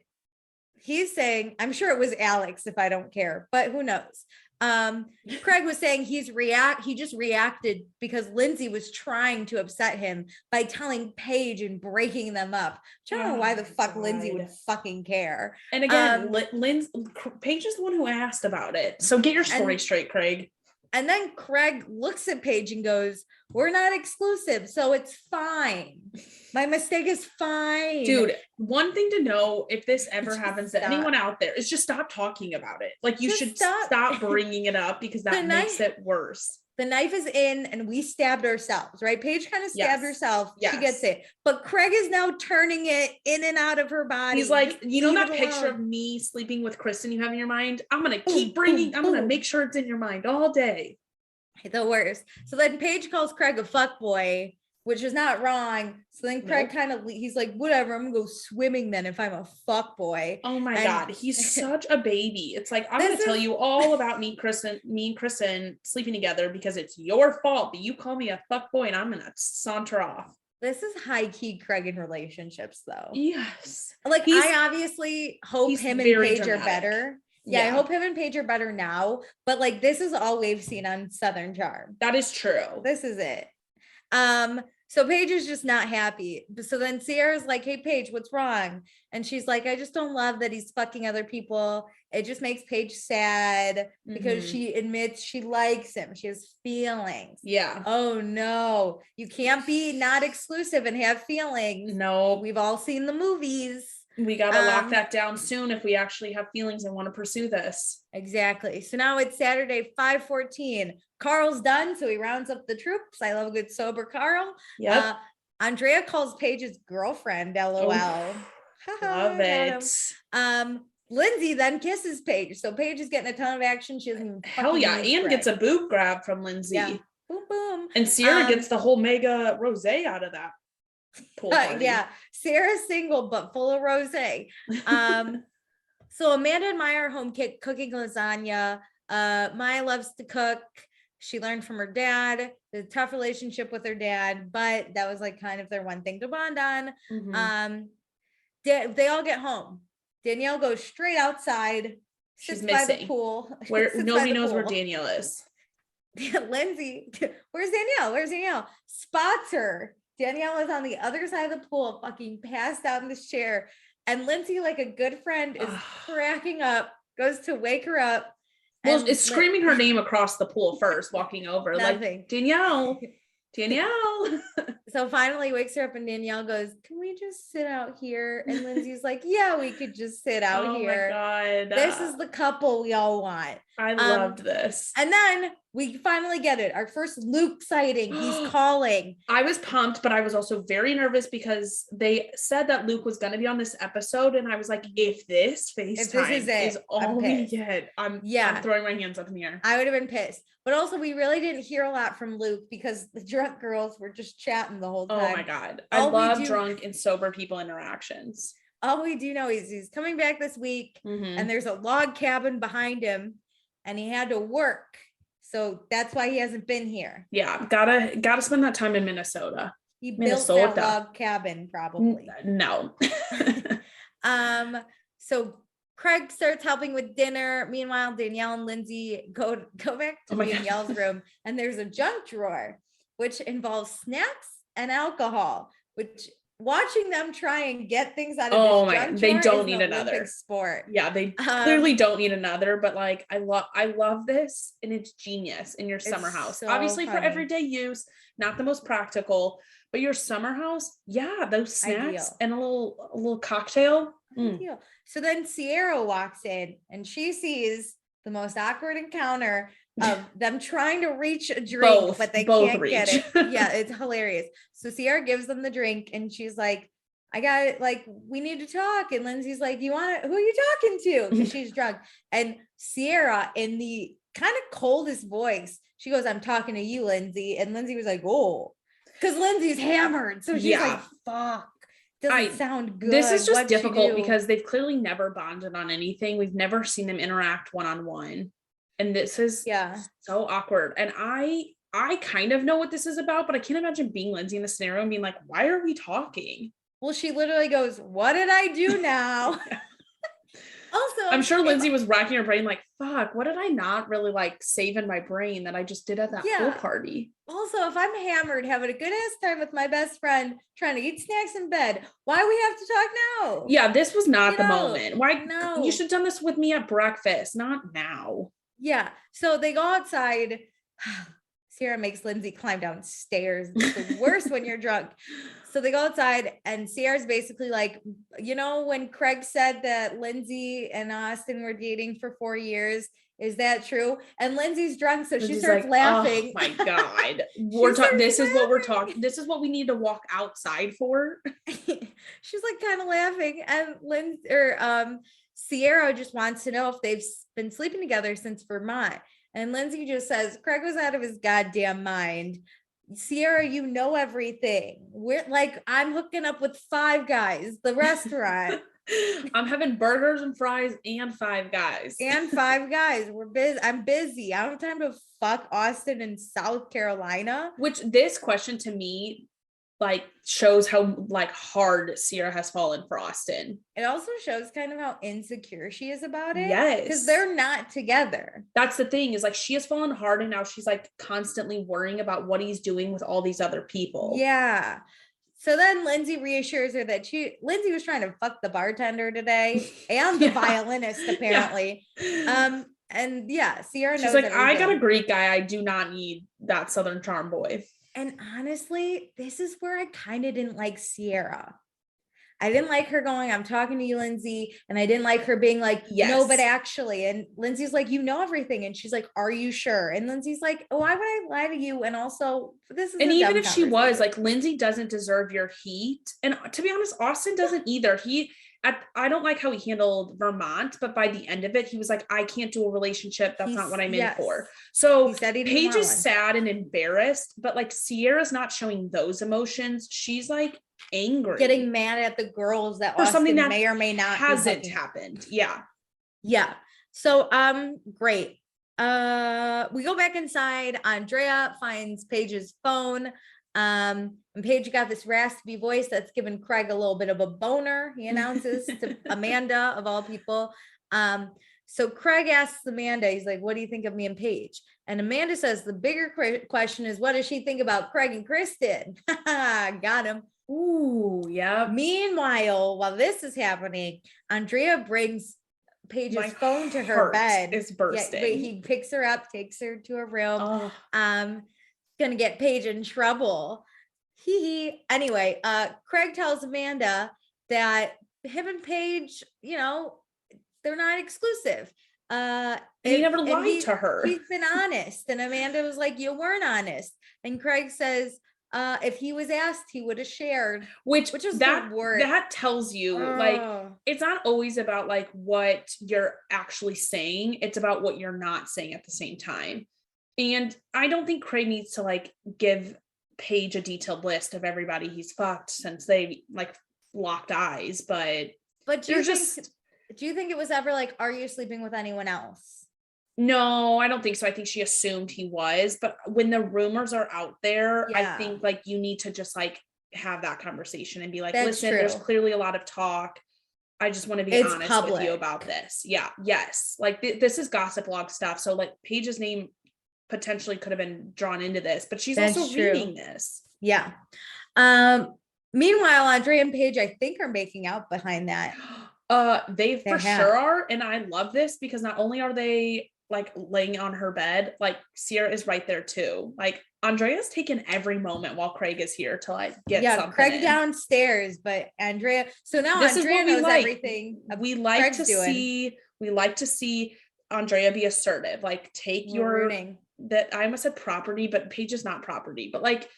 A: he's saying, I'm sure it was Alex if I don't care, but who knows? Craig was saying he just reacted because Lindsay was trying to upset him by telling Paige and breaking them up. I don't know why the fuck Lindsay would fucking care.
B: And again, Paige is the one who asked about it. So get your story straight, Craig.
A: And then Craig looks at Paige and goes, we're not exclusive, so it's fine. My mistake is fine.
B: Dude, one thing to know, if this ever happens to anyone out there, is just stop talking about it. Like you should stop bringing it up because that makes it worse.
A: The knife is in and we stabbed ourselves, right? Paige kind of stabbed herself. Yes. She gets it. But Craig is now turning it in and out of her body.
B: He's like, you know that picture of me sleeping with Kristen you have in your mind? I'm going to I'm going to make sure it's in your mind all day.
A: The worst. So then Paige calls Craig a fuckboy, which is not wrong. So then Craig he's like, whatever, I'm gonna go swimming then if I'm a fuckboy.
B: Oh my God, he's such a baby. It's like, I'm gonna tell you all about me and Kristen sleeping together because it's your fault that you call me a fuckboy and I'm gonna saunter off.
A: This is high key Craig in relationships though.
B: Yes.
A: Like I obviously hope him and Paige are better. Yeah, I hope him and Paige are better now, but like this is all we've seen on Southern Charm.
B: That is true.
A: This is it. So Paige is just not happy. So then Sierra's like, hey Paige, what's wrong? And she's like, I just don't love that he's fucking other people. It just makes Paige sad because she admits she likes him. She has feelings.
B: Yeah.
A: Oh no, you can't be not exclusive and have feelings.
B: No,
A: we've all seen the movies.
B: We got to lock that down soon if we actually have feelings and want to pursue this.
A: Exactly. So now it's Saturday, 5:14. Carl's done, so he rounds up the troops. I love a good sober Carl.
B: Yeah.
A: Andrea calls Paige's girlfriend, LOL.
B: Love it.
A: Lindsay then kisses Paige. So Paige is getting a ton of action. She doesn't
B: hell yeah, and gets a boob grab from Lindsay. Yeah.
A: Boom, boom.
B: And Sierra gets the whole mega rosé out of that.
A: Yeah, Sarah's single but full of rosé. So Amanda and Maya are home cooking lasagna. Maya loves to cook. She learned from her dad. The tough relationship with her dad, but that was like kind of their one thing to bond on. They all get home. Danielle goes straight outside,
B: She's
A: sits by the
B: missing.
A: pool.
B: Where
A: sits by
B: nobody
A: the
B: knows where
A: pool.
B: Danielle is.
A: Lindsay, where's Danielle? Where's Danielle? Spots her. Danielle is on the other side of the pool, fucking passed out in this chair. And Lindsay, like a good friend, is cracking up, goes to wake her up.
B: Well, it's screaming her name across the pool first, walking over.
A: Nothing.
B: Like, Danielle.
A: So finally wakes her up and Danielle goes, can we just sit out here? And Lindsay's like, yeah, we could just sit out here.
B: Oh my God.
A: This is the couple we all want.
B: I loved this.
A: And then we finally get it. Our first Luke sighting. He's calling.
B: I was pumped, but I was also very nervous because they said that Luke was going to be on this episode. And I was like, if this FaceTime is all we get, I'm throwing my hands up in the air.
A: I would have been pissed. But also we really didn't hear a lot from Luke because the drunk girls were just chatting the whole time.
B: Oh my God. I love drunk and sober people interactions.
A: All we do know is he's coming back this week and there's a log cabin behind him and he had to work. So that's why he hasn't been here.
B: Yeah. Gotta spend that time in Minnesota.
A: He built that log cabin probably.
B: No.
A: So Craig starts helping with dinner. Meanwhile, Danielle and Lindsay go back to Danielle's room and there's a junk drawer, which involves snacks and alcohol, which watching them try and get things out of this junk drawer,
B: they don't need another
A: sport.
B: Yeah, they clearly don't need another, but like I love this and it's genius in your summer house. So obviously funny. For everyday use, not the most practical, but your summer house, those snacks and a little cocktail.
A: So then Sierra walks in and she sees the most awkward encounter of them trying to reach a drink, but they can't get it. Yeah, it's hilarious. So Sierra gives them the drink and she's like, I got it. Like, we need to talk. And Lindsay's like, who are you talking to? Because she's drunk. And Sierra, in the kind of coldest voice, she goes, I'm talking to you, Lindsay. And Lindsay was like, oh, because Lindsay's hammered. So she's like, fuck. Doesn't sound good.
B: This is just difficult because they've clearly never bonded on anything. We've never seen them interact one-on-one. And this is so awkward. And I kind of know what this is about, but I can't imagine being Lindsay in the scenario and being like, why are we talking?
A: Well, she literally goes, what did I do now? Also,
B: I'm sure Lindsay was racking her brain like, fuck, what did I not really like save in my brain that I just did at that pool party?
A: Also, if I'm hammered, having a good ass time with my best friend, trying to eat snacks in bed, why we have to talk now?
B: Yeah, this was not the moment. Why? No. You should have done this with me at breakfast, not now.
A: Yeah. So they go outside. Sierra makes Lindsay climb down stairs. It's the worst when you're drunk. So they go outside and Sierra's basically like, when Craig said that Lindsay and Austin were dating for 4 years, is that true? And Lindsay's drunk, so she starts laughing.
B: Oh my God. This is what we need to walk outside for.
A: She's like kind of laughing. And Sierra just wants to know if they've been sleeping together since Vermont. And Lindsay just says, Craig was out of his goddamn mind. Sierra, you know everything. We're like, I'm hooking up with Five Guys, the restaurant.
B: I'm having burgers and fries and Five Guys.
A: We're busy. I'm busy. I don't have time to fuck Austin in South Carolina.
B: Which this question to me like shows how like hard Sierra has fallen for Austin.
A: It also shows kind of how insecure she is about it.
B: Yes.
A: Because they're not together.
B: That's the thing, is like she has fallen hard and now she's like constantly worrying about what he's doing with all these other people.
A: Yeah. So then Lindsay reassures her that Lindsay was trying to fuck the bartender today and the violinist apparently. Sierra knows.
B: She's like, I got a Greek guy. I do not need that Southern charm boy.
A: And honestly, this is where I kind of didn't like Sierra. I didn't like her going, I'm talking to you, Lindsay. And I didn't like her being like, no, but actually. And Lindsay's like, you know everything. And she's like, are you sure? And Lindsay's like, oh, why would I lie to you? And also, this is
B: and even if she was like, Lindsay doesn't deserve your heat. And to be honest, Austin doesn't either. I don't like how he handled Vermont, but by the end of it, he was like, I can't do a relationship. That's not what I'm in for. So Paige is sad and embarrassed, but like Sierra's not showing those emotions. She's like angry.
A: Getting mad at the girls that Austin something that may or may not
B: hasn't happened. Yeah.
A: Yeah. So, great. We go back inside. Andrea finds Paige's phone. And Paige got this raspy voice that's given Craig a little bit of a boner. He announces to Amanda, of all people. So Craig asks Amanda, he's like, what do you think of me and Paige? And Amanda says the bigger question is, what does she think about Craig and Kristen? Got him.
B: Ooh, yeah.
A: Meanwhile, while this is happening, Andrea brings Paige's phone to her bed.
B: It's bursting.
A: Yeah, he picks her up, takes her to her room.
B: Oh.
A: Gonna get Paige in trouble. Anyway, Craig tells Amanda that him and Paige, they're not exclusive.
B: And he never lied to her.
A: He's been honest. And Amanda was like, you weren't honest. And Craig says, if he was asked, he would have shared. Which is
B: that tells you like it's not always about like what you're actually saying. It's about what you're not saying at the same time. And I don't think Craig needs to like give Paige a detailed list of everybody he's fucked since they like locked eyes. But
A: do you think it was ever like, are you sleeping with anyone else?
B: No, I don't think so. I think she assumed he was, but when the rumors are out there, I think like you need to just like have that conversation and be like, listen, there's clearly a lot of talk. I just want to be honest with you about this. Yeah. Yes. Like this is gossip log stuff. So like Paige's name potentially could have been drawn into this, but she's also reading this.
A: Yeah. Meanwhile, Andrea and Paige, I think, are making out behind that.
B: They for sure are. And I love this because not only are they like laying on her bed, like Sierra is right there too. Like Andrea's taken every moment while Craig is here to like get something. Craig
A: downstairs, but Andrea. So now Andrea knows everything.
B: We like to see Andrea be assertive. Like take that I almost said property, but Paige is not property, but like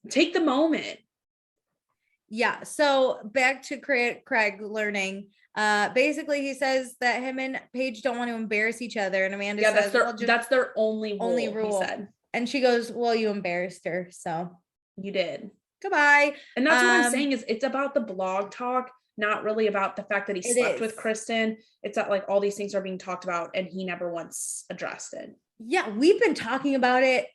B: take the moment.
A: Yeah. So back to Craig learning. Basically he says that him and Paige don't want to embarrass each other. And Amanda says
B: that's their only rule. He said.
A: And she goes, well, you embarrassed her. So
B: you did.
A: Goodbye.
B: And that's what I'm saying is it's about the blog talk, not really about the fact that he slept with Kristen. It's that like all these things are being talked about and he never once addressed it.
A: Yeah. We've been talking about it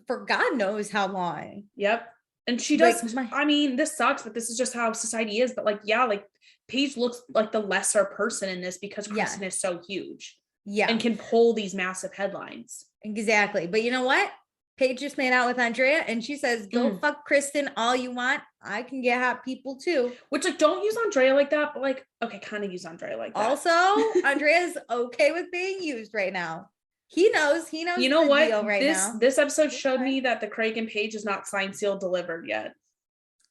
A: for God knows how long.
B: Yep. And she does, I mean, this sucks, but this is just how society is. But like, yeah, like Paige looks like the lesser person in this because Kristen is so huge. Yeah. And can pull these massive headlines.
A: Exactly. But you know what? Paige just made out with Andrea and she says, go fuck Kristen all you want. I can get hot people too.
B: Which like, don't use Andrea like that, but like, okay, kind of use Andrea like that.
A: Also, Andrea's okay with being used right now. He knows.
B: You know what? This episode showed me that the Craig and Paige is not signed, sealed, delivered yet.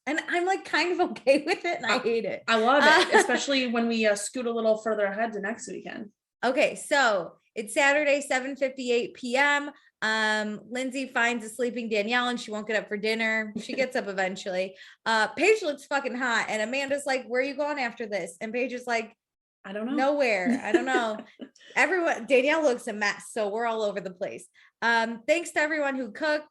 A: And I'm like kind of okay with it and I hate it.
B: I love it, especially when we scoot a little further ahead to next weekend.
A: Okay, so it's Saturday, 7:58 p.m. Lindsay finds a sleeping Danielle and she won't get up for dinner. She gets up eventually. Paige looks fucking hot and Amanda's like, where are you going after this? And Paige is like,
B: I don't know.
A: Nowhere. I don't know. Danielle looks a mess. So we're all over the place. Thanks to everyone who cooked.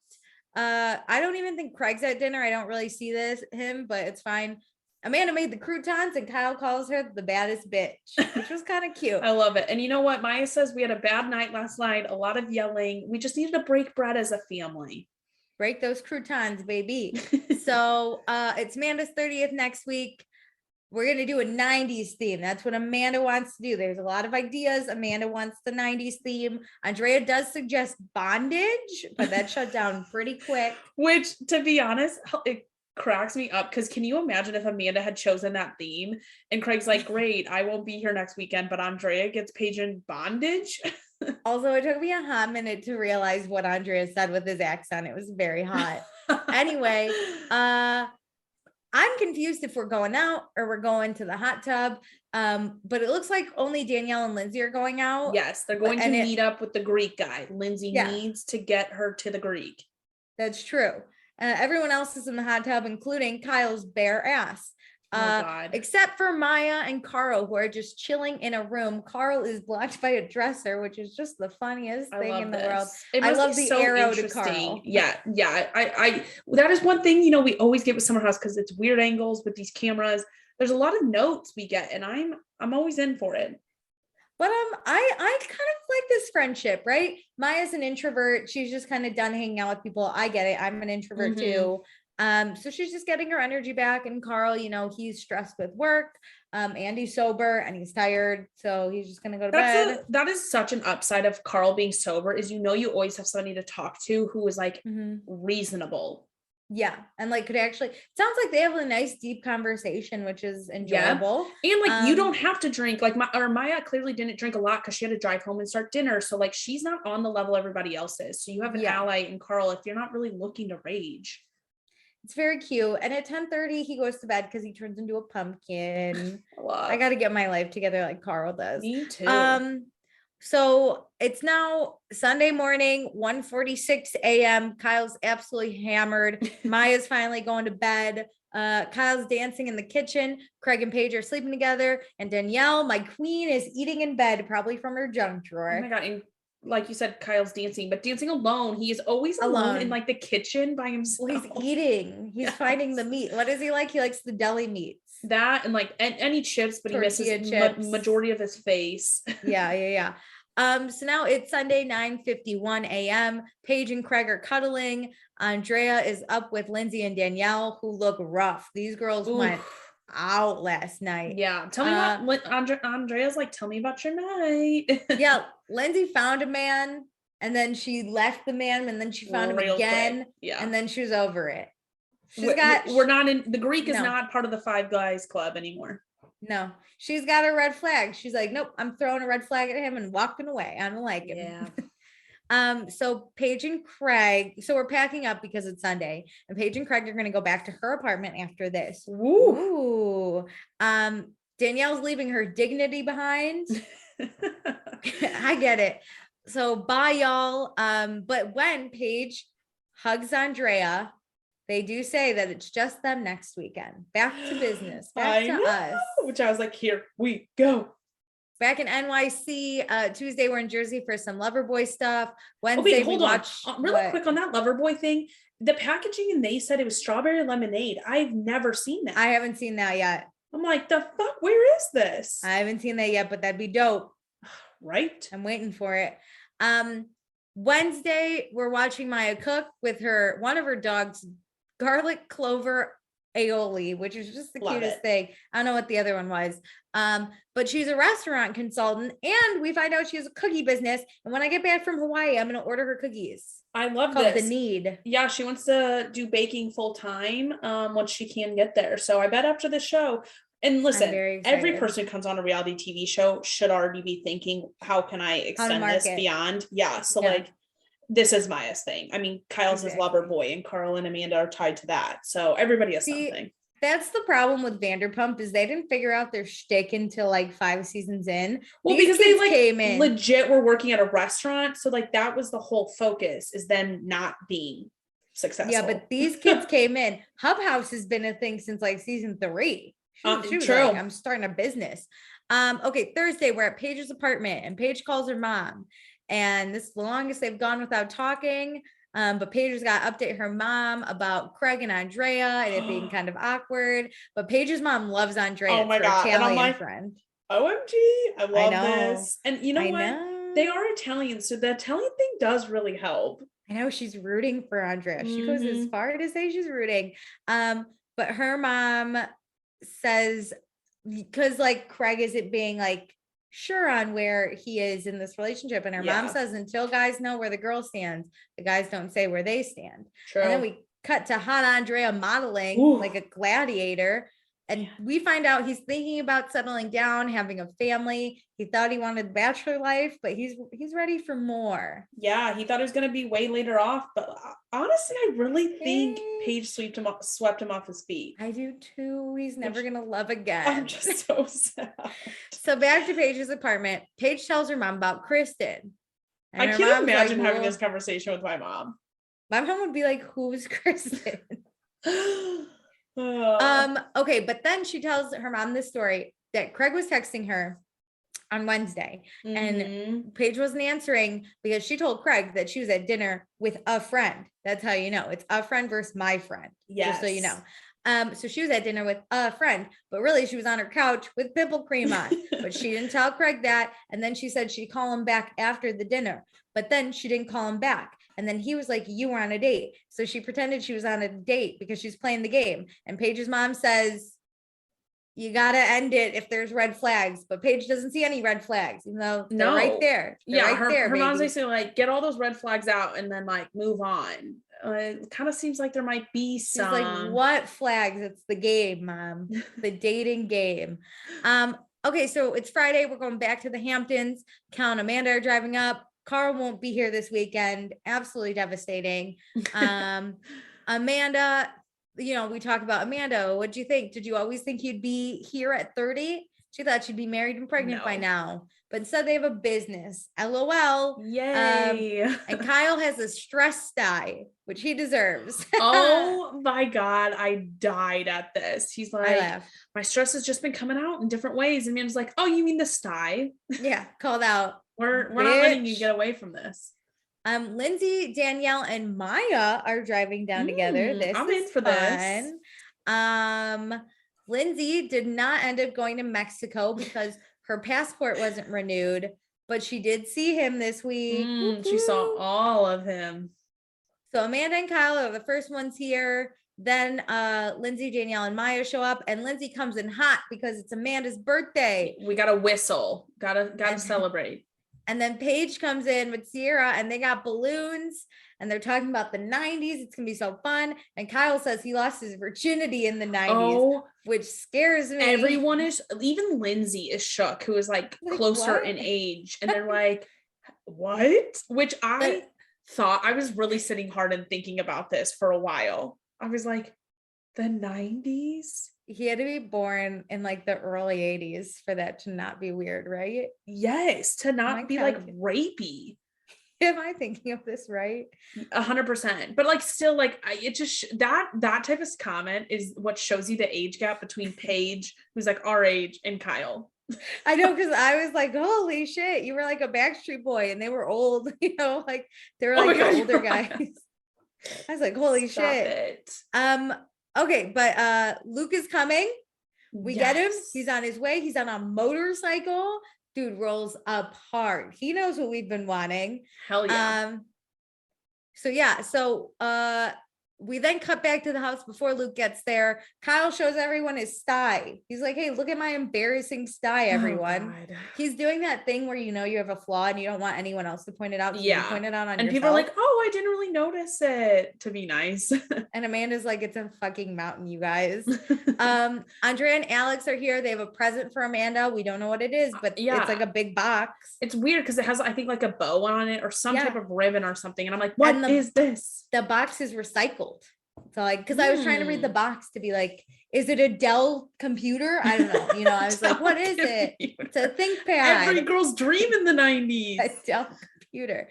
A: I don't even think Craig's at dinner. I don't really see him, but it's fine. Amanda made the croutons and Kyle calls her the baddest bitch, which was kind of cute.
B: I love it. And you know what? Maya says we had a bad night last night, a lot of yelling. We just needed to break bread as a family.
A: Break those croutons, baby. So it's Amanda's 30th next week. We're going to do a 90s theme. That's what Amanda wants to do. There's a lot of ideas. Amanda wants the 90s theme. Andrea does suggest bondage, but that shut down pretty quick.
B: Which, to be honest, it cracks me up because can you imagine if Amanda had chosen that theme and Craig's like, great, I won't be here next weekend, but Andrea gets Paige in bondage?
A: Also, it took me a hot minute to realize what Andrea said with his accent. It was very hot. Anyway, I'm confused if we're going out or we're going to the hot tub. But it looks like only Danielle and Lindsay are going out.
B: Yes, they're going to meet up with the Greek guy. Lindsay needs to get her to the Greek.
A: That's true. Everyone else is in the hot tub, including Kyle's bare ass. Except for Maya and Carl, who are just chilling in a room. Carl is blocked by a dresser, which is just the funniest thing in the world. I love the arrow to Carl.
B: Yeah. I that is one thing, we always get with Summer House because it's weird angles with these cameras. There's a lot of notes we get, and I'm always in for it.
A: But I kind of like this friendship, right? Maya's an introvert. She's just kind of done hanging out with people. I get it. I'm an introvert too. So she's just getting her energy back. And Carl, you know, he's stressed with work. Andy's sober and he's tired. So he's just gonna go to bed.
B: That is such an upside of Carl being sober, is, you know, you always have somebody to talk to who is like reasonable.
A: Yeah. And like could actually sounds like they have a nice deep conversation, which is enjoyable.
B: Yeah. And like you don't have to drink. Like Maya clearly didn't drink a lot because she had to drive home and start dinner. So like she's not on the level everybody else is. So you have an ally in Carl if you're not really looking to rage.
A: It's very cute. And at 10:30, he goes to bed because he turns into a pumpkin. I got to get my life together like Carl does.
B: Me too.
A: So it's now Sunday morning, 1:46 a.m. Kyle's absolutely hammered. Maya's finally going to bed. Kyle's dancing in the kitchen. Craig and Paige are sleeping together. And Danielle, my queen, is eating in bed, probably from her junk drawer.
B: Oh my God. And like you said, Kyle's dancing, but dancing alone. He is always alone in like the kitchen by himself.
A: Well, he's eating. He's finding the meat. What does he like? He likes the deli meats.
B: That and like any chips, but
A: Tortilla
B: he misses
A: chips.
B: Majority of his face.
A: Yeah. So now it's Sunday, 9:51 a.m. Paige and Craig are cuddling. Andrea is up with Lindsay and Danielle, who look rough. These girls went out last night.
B: Yeah. Tell me what Andrea's like, tell me about your night.
A: Yeah. Lindsay found a man and then she left the man and then she found him again. Quick.
B: Yeah.
A: And then she was over it.
B: We're not in the Greek is not part of the Five Guys Club anymore.
A: No, she's got a red flag. She's like, nope, I'm throwing a red flag at him and walking away. I don't like him. Yeah. So Paige and Craig, so we're packing up because it's Sunday, and Paige and Craig are going to go back to her apartment after this. Ooh. Danielle's leaving her dignity behind. I get it. So bye, y'all. But when Paige hugs Andrea, they do say that it's just them next weekend. Back to business. Back to us.
B: Which I was like, here we go.
A: Back in NYC, Tuesday we're in Jersey for some Loverboy stuff. Wednesday
B: hold on. Really quick on that Loverboy thing. The packaging, and they said it was strawberry lemonade. I've never seen that.
A: I haven't seen that yet.
B: I'm like, the fuck? Where is this?
A: I haven't seen that yet, but that'd be dope.
B: Right?
A: I'm waiting for it. Wednesday we're watching Maya cook with one of her dogs, garlic clover aioli, which is just the cutest thing. I don't know what the other one was. But she's a restaurant consultant and we find out she has a cookie business. And when I get back from Hawaii, I'm going to order her cookies.
B: I love this. The need. Yeah. She wants to do baking full time once she can get there. So I bet after the show, and listen, every person who comes on a reality TV show should already be thinking, how can I extend this beyond? Yeah. So like, this is Maya's thing. I mean, Kyle's his lover boy and Carl and Amanda are tied to that. So everybody has something.
A: That's the problem with Vanderpump is they didn't figure out their shtick until like 5 seasons in.
B: Well, because they like came in. Legit were working at a restaurant. So like that was the whole focus, is them not being successful.
A: Yeah, but these kids came in. Hub House has been a thing since like season 3. She was
B: true.
A: Like, I'm starting a business. Okay, Thursday we're at Paige's apartment and Paige calls her mom. And this is the longest they've gone without talking. But Paige has got to update her mom about Craig and Andrea and it being kind of awkward. But Paige's mom loves Andrea.
B: Oh my God.
A: Italian
B: and I'm like,
A: friend.
B: OMG. I love this. And you know what? They are Italian. So the Italian thing does really help.
A: I know she's rooting for Andrea. She goes as far to say she's rooting. But her mom says, because like Craig isn't being like sure on where he is in this relationship, and her mom says until guys know where the girl stands, the guys don't say where they stand. True. And then we cut to hot Andrea modeling like a gladiator, and we find out he's thinking about settling down, having a family. He thought he wanted bachelor life, but he's ready for more.
B: Yeah, he thought it was going to be way later off, but honestly, I really think Paige swept him off his feet.
A: I do too. He's never going to love again.
B: I'm just so sad.
A: So back to Paige's apartment. Paige tells her mom about Kristen.
B: I can't imagine having this conversation with my mom.
A: My mom would be like, who's Kristen? Okay, but then she tells her mom this story that Craig was texting her on Wednesday and Paige wasn't answering because she told Craig that she was at dinner with a friend. That's how you know. It's a friend versus my friend. Yes. Just so you know. So she was at dinner with a friend, but really she was on her couch with pimple cream on, but she didn't tell Craig that. And then she said she'd call him back after the dinner, but then she didn't call him back. And then he was like, you were on a date. So she pretended she was on a date because she's playing the game. And Paige's mom says, you got to end it if there's red flags. But Paige doesn't see any red flags, even though they're right there. They're right there,
B: her mom's
A: baby.
B: basically like, get all those red flags out and then like move on. It kind of seems like there might be some.
A: She's like, what flags? It's the game, mom. The dating game. Okay, so it's Friday. We're going back to the Hamptons. Cal and Amanda are driving up. Carl won't be here this weekend. Absolutely devastating. Amanda, you know, we talk about Amanda. What'd you think? Did you always think you'd be here at 30? She thought she'd be married and pregnant by now. But instead they have a business. LOL.
B: Yay.
A: And Kyle has a stress die, which he deserves.
B: Oh my God. I died at this. He's like, my stress has just been coming out in different ways. And Amanda's like, oh, you mean the sty?
A: Yeah, called out.
B: We're not letting you get away from this.
A: Lindsay, Danielle, and Maya are driving down together.
B: I'm in for
A: fun. This. Lindsay did not end up going to Mexico because her passport wasn't renewed, but she did see him this week.
B: She saw all of him.
A: So Amanda and Kyle are the first ones here. Then Lindsay, Danielle, and Maya show up, and Lindsay comes in hot because it's Amanda's birthday.
B: We gotta whistle. Gotta celebrate.
A: And then Paige comes in with Sierra, and they got balloons, and they're talking about the 90s. It's gonna be so fun. And Kyle says he lost his virginity in the 90s, which scares me.
B: Everyone is, even Lindsay is shook, who is like closer in age, and they're like, what? Which I thought, I was really sitting hard and thinking about this for a while. I was like, the 90s?
A: He had to be born in like the early 80s for that to not be weird, right?
B: Yes, to not be like rapey.
A: Am I thinking of this right?
B: 100%. But like still, like it just that type of comment is what shows you the age gap between Paige, who's like our age, and Kyle.
A: I know, because I was like, holy shit, you were like a Backstreet Boy, and they were old, you know, like they were like the older guys. I was like, holy shit. Okay, but Luke is coming. We get him. He's on his way. He's on a motorcycle. Dude rolls up hard. He knows what we've been wanting.
B: Hell yeah.
A: So we then cut back to the house before Luke gets there. Kyle shows everyone his sty. He's like, hey, look at my embarrassing sty, everyone. Oh, he's doing that thing where you know you have a flaw and you don't want anyone else to point it out. So you point it out on yourself.
B: People are like, oh, I didn't really notice it, to be nice.
A: And Amanda's like, it's a fucking mountain, you guys. Andrea and Alex are here. They have a present for Amanda. We don't know what it is, but it's like a big box.
B: It's weird because it has, I think, like a bow on it or some type of ribbon or something. And I'm like, what is this?
A: The box is recycled. So like, because I was trying to read the box to be like, is it a Dell computer? I don't know. You know, I was like, what is it? It's a ThinkPad.
B: Every girl's dream in the 90s.
A: A Dell computer.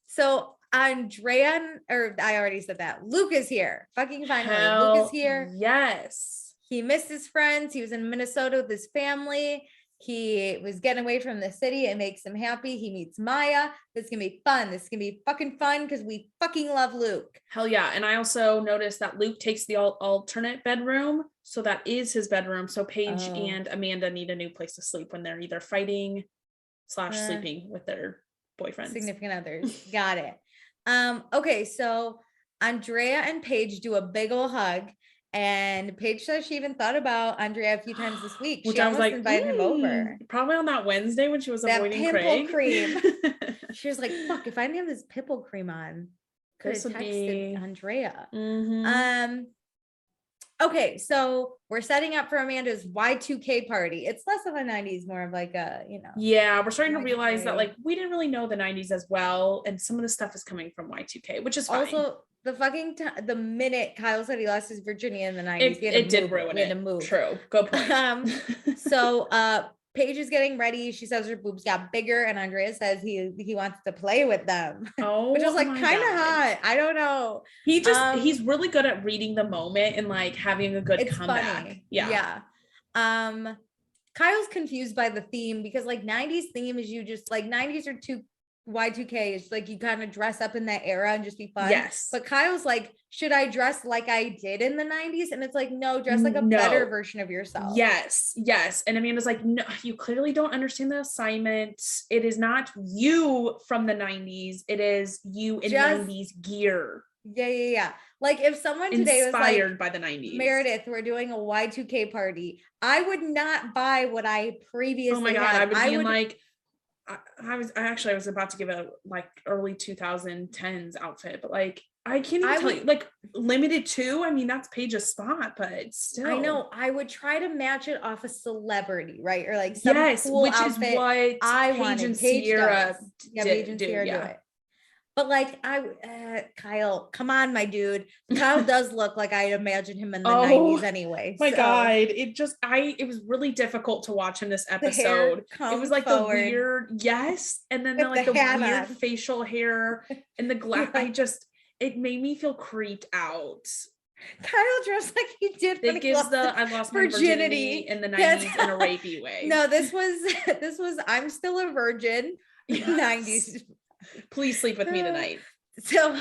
A: So Andrea, or I already said that. Luke is here. Fucking finally. Luke is here.
B: Yes.
A: He missed his friends. He was in Minnesota with his family. He was getting away from the city. It makes him happy. He meets Maya. This is going to be fun. This is going to be fucking fun because we fucking love Luke.
B: Hell yeah. And I also noticed that Luke takes the alternate bedroom. So that is his bedroom. So Paige and Amanda need a new place to sleep when they're either fighting / sleeping with their boyfriends.
A: Significant others. Got it. Okay. So Andrea and Paige do a big ol' hug. And Paige says she even thought about Andrea a few times this week.
B: Which
A: she
B: I was like,
A: invited him over.
B: Probably on that Wednesday when she was avoiding Craig.
A: Cream. She was like, fuck, if I didn't have this pimple cream on, could have texted Andrea.
B: Mm-hmm.
A: Okay, so we're setting up for Amanda's Y2K party. It's less of a 90s, more of like a, you know.
B: Yeah, we're starting to realize that like we didn't really know the 90s as well. And some of the stuff is coming from Y2K, which is fine. Also,
A: the fucking the minute Kyle said he lost his virginity in the 90s,
B: it did ruin it. True. Good point.
A: So Paige is getting ready. She says her boobs got bigger, and Andrea says he wants to play with them.
B: Oh,
A: which is like kind of hot. I don't know.
B: He's really good at reading the moment and like having a good comeback.
A: Funny. Yeah. Kyle's confused by the theme because like 90s theme is you just like 90s are too Y2K is like you kind of dress up in that era and just be fun.
B: Yes.
A: But Kyle's like, should I dress like I did in the 90s? And it's like, no, dress like a better version of yourself.
B: Yes. And Amanda's like, no, you clearly don't understand the assignment. It is not you from the 90s. It is you in 90s gear.
A: Yeah. Like if someone today was like,
B: inspired by the 90s.
A: Meredith, we're doing a Y2K party, I would not buy what I previously
B: Oh my God,
A: had.
B: I would be in like, I was about to give a like early 2010s outfit, but like I can't even tell you, like limited to, I mean, that's Paige's spot, but still.
A: I know, I would try to match it off a celebrity, right? Or like some cool
B: which
A: outfit.
B: is what
A: I
B: Paige
A: wanted.
B: and
A: Paige
B: Sierra
A: Paige and Sierra do it. But like Kyle, come on, my dude. Kyle does look like I imagine him in the 90s anyway.
B: My God. It was really difficult to watch him this episode. It was like forward. The weird, and then like the weird facial hair and the glass. It made me feel creeped out.
A: Kyle dressed like he did.
B: It gives I lost my virginity in the 90s in a rapey way.
A: No, this was I'm still a virgin in the 90s.
B: Please sleep with me tonight.
A: So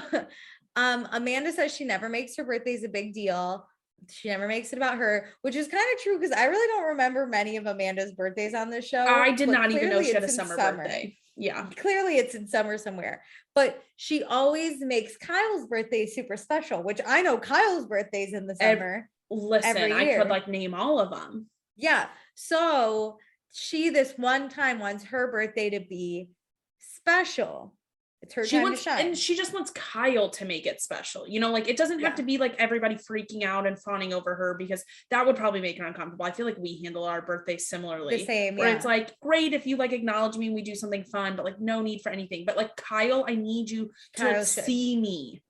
A: Amanda says she never makes her birthdays a big deal. She never makes it about her, which is kind of true because I really don't remember many of Amanda's birthdays on this show.
B: I did not even know she had a summer birthday. Yeah.
A: Clearly it's in summer somewhere. But she always makes Kyle's birthday super special, which I know Kyle's birthday's in the summer.
B: Listen, I could like name all of them.
A: Yeah. So she this one time wants her birthday to be special. It's her time to shine.
B: And she just wants Kyle to make it special. You know, like it doesn't have to be like everybody freaking out and fawning over her because that would probably make her uncomfortable. I feel like we handle our birthdays similarly.
A: The same,
B: where it's like, great if you like acknowledge me and we do something fun, but like no need for anything. But like Kyle, I need you to see me.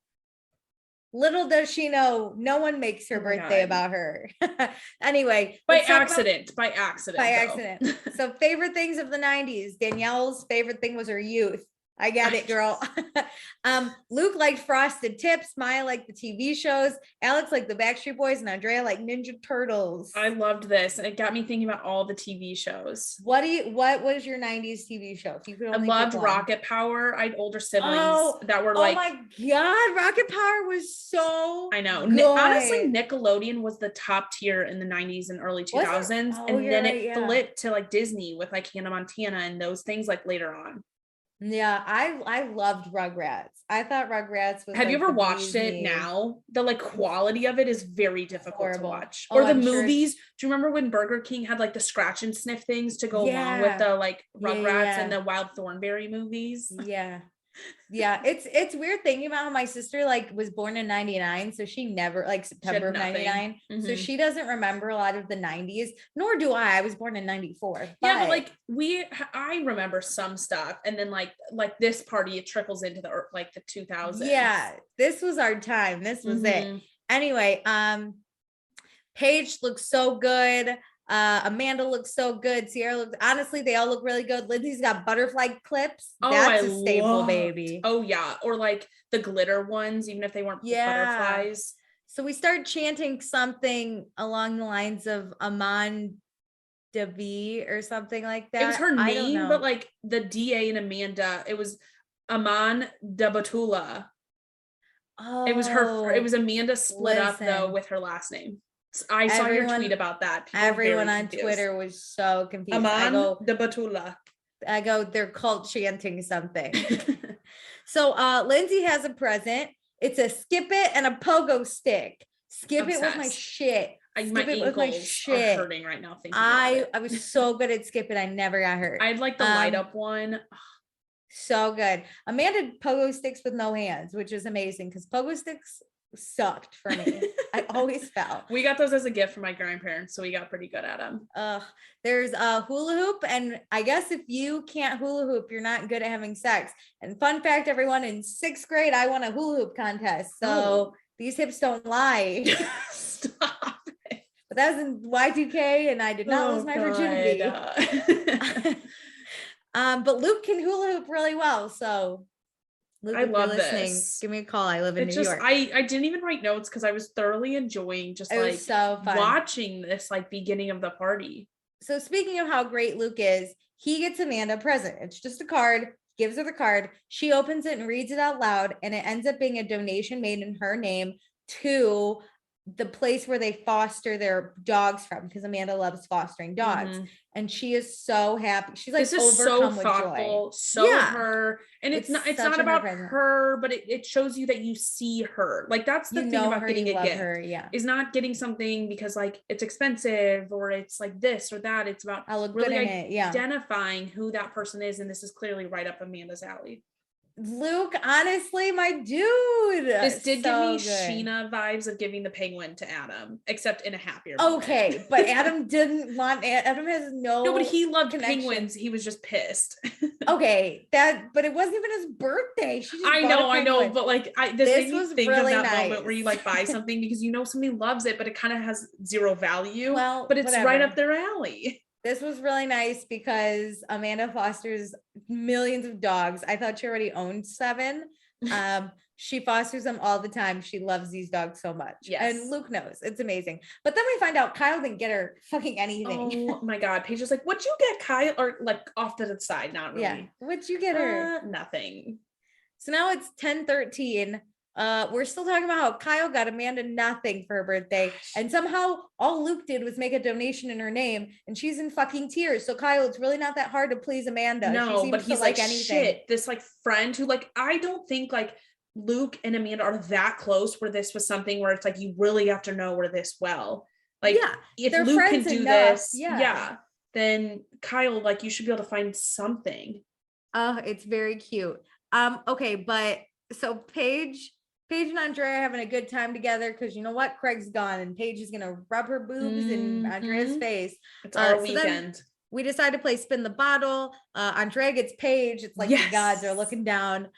A: Little does she know, no one makes her birthday about her. Anyway.
B: By accident.
A: So favorite things of the 90s. Danielle's favorite thing was her youth. I get it, girl. Luke liked Frosted Tips. Maya liked the TV shows. Alex liked the Backstreet Boys, and Andrea liked Ninja Turtles.
B: I loved this, and it got me thinking about all the TV shows.
A: What was your 90s TV show? If you could only
B: I loved Rocket Power. I had older siblings that were like,
A: oh my God, Rocket Power was so
B: I know. Honestly, Nickelodeon was the top tier in the 90s and early 2000s, and then it flipped to like Disney with like Hannah Montana and those things like later on.
A: Yeah, I loved Rugrats. I thought Rugrats was.
B: Have you ever watched it now? The like quality of it is very difficult to watch. Or the movies. Do you remember when Burger King had like the scratch and sniff things to go along with the like Rugrats and the Wild Thornberry movies?
A: Yeah, it's weird thinking about how my sister like was born in 99, so she never like September of 99, so she doesn't remember a lot of the 90s, nor do I was born in 94.
B: But like I remember some stuff, and then like this party, it trickles into the like the 2000s.
A: Yeah, this was our time. This was it. Anyway, Paige looks so good. Amanda looks so good. Sierra looks, honestly, they all look really good. Lindsay's got butterfly clips. That's a staple, baby.
B: Oh yeah. Or like the glitter ones, even if they weren't butterflies.
A: So we start chanting something along the lines of Aman Devi or something like that.
B: It was her name, but like the DA and Amanda, it was Aman Dabatula. Oh, it was Amanda split up though with her last name. I saw your tweet about that.
A: People everyone on Twitter was so confused.
B: Aman de Batula.
A: I go, they're called chanting something. So Lindsay has a present. It's a skip it and a pogo stick. Skip it was my shit.
B: My ankles are hurting right now.
A: I was so good at skip it. I never got hurt.
B: I had like the light up one.
A: So good. Amanda pogo sticks with no hands, which is amazing because pogo sticks sucked for me. I always fell.
B: We got those as a gift from my grandparents, so we got pretty good at them.
A: There's a hula hoop, and I guess if you can't hula hoop, you're not good at having sex. And fun fact, everyone, in 6th grade, I won a hula hoop contest. So these hips don't lie.
B: Stop it.
A: But that was in Y2K, and I did not lose my virginity. But Luke can hula hoop really well, so. Luke,
B: I love this.
A: Give me a call. I live in New York.
B: I didn't even write notes because I was thoroughly enjoying just like so watching this like beginning of the party.
A: So speaking of how great Luke is, he gets Amanda a present. It's just a card, gives her the card. She opens it and reads it out loud, and it ends up being a donation made in her name to the place where they foster their dogs from, because Amanda loves fostering dogs. And she is so happy. She's like,
B: this is so
A: overcome with
B: thoughtful,
A: joy.
B: so her, and it's not
A: such a
B: about
A: present.
B: her, but it shows you that you see her. Like that's the
A: You
B: thing
A: know
B: about
A: her,
B: getting
A: you
B: a
A: love
B: gift
A: her, yeah.
B: is not getting something because like it's expensive or it's like this or that. It's about
A: I look
B: really
A: good in it, yeah.
B: identifying who that person is, and this is clearly right up Amanda's alley.
A: Luke, honestly, my dude.
B: This did give me
A: good.
B: Sheena vibes of giving the penguin to Adam, except in a happier moment.
A: Okay, but Adam didn't want Adam has no
B: but he loved
A: connection.
B: penguins. He was just pissed.
A: Okay, but it wasn't even his birthday. She just
B: I know, but like this made me think
A: really
B: of that
A: nice.
B: moment where you like buy something because you know somebody loves it, but it kind of has zero value.
A: Well,
B: but it's
A: whatever.
B: right up their alley.
A: This was really nice because Amanda fosters millions of dogs. I thought she already owned 7. She fosters them all the time. She loves these dogs so much.
B: Yes.
A: And Luke knows. It's amazing. But then we find out Kyle didn't get her fucking anything.
B: Oh my God. Paige was like, what'd you get, Kyle? Or like off to the side, not really.
A: Yeah. What'd you get her?
B: Nothing.
A: So now it's 10:13. We're still talking about how Kyle got Amanda nothing for her birthday, and somehow all Luke did was make a donation in her name, and she's in fucking tears. So Kyle, it's really not that hard to please Amanda.
B: No, but he's like anything. Shit. This like friend who like I don't think like Luke and Amanda are that close where this was something where it's like you really have to know her this well. Like if Luke can do this, then Kyle, like you should be able to find something.
A: It's very cute. Okay, but so Paige and Andrea are having a good time together because you know what? Craig's gone and Paige is gonna rub her boobs in Andrea's face.
B: It's our weekend.
A: So we decide to play spin the bottle. Andrea gets Paige. It's like the gods are looking down.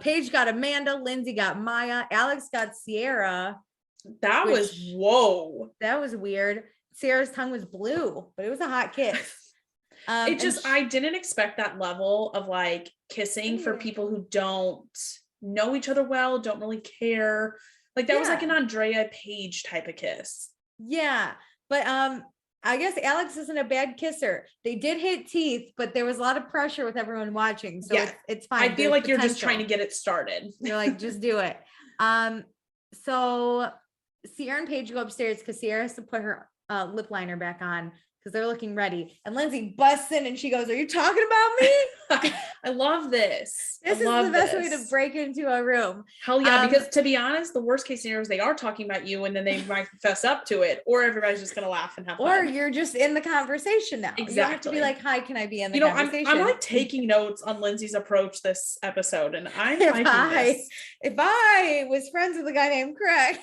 A: Paige got Amanda. Lindsay got Maya. Alex got Sierra.
B: That was whoa.
A: That was weird. Sierra's tongue was blue, but it was a hot kiss.
B: It just I didn't expect that level of like kissing for people who don't know each other well, don't really care. Like that was like an Andrea Paige type of kiss.
A: Yeah, but I guess Alex isn't a bad kisser. They did hit teeth, but there was a lot of pressure with everyone watching, so it's fine.
B: I feel like you're just trying to get it started.
A: You're like, just do it. So Sierra and Paige go upstairs because Sierra has to put her lip liner back on because they're looking ready. And Lindsay busts in and she goes, "Are you talking about me?"
B: I love this.
A: This is the best way to break into a room.
B: Hell yeah, because to be honest, the worst case scenario is they are talking about you and then they might fess up to it, or everybody's just gonna laugh and have fun.
A: Or you're just in the conversation now.
B: Exactly.
A: You don't have to be like, "Hi, can I be in the conversation?"
B: I'm like taking notes on Lindsay's approach this episode, and I'm liking this.
A: If I was friends with a guy named Craig,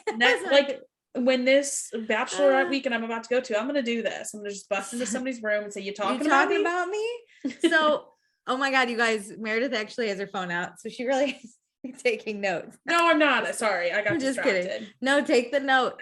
B: like when this bachelorette weekend I'm about to go to, I'm gonna do this. I'm gonna just bust into somebody's room and say, "You talking about
A: me?" So, oh my God, you guys, Meredith actually has her phone out, so she really is taking notes.
B: No, I'm not. Sorry, I got distracted.
A: Just kidding. No, take the note.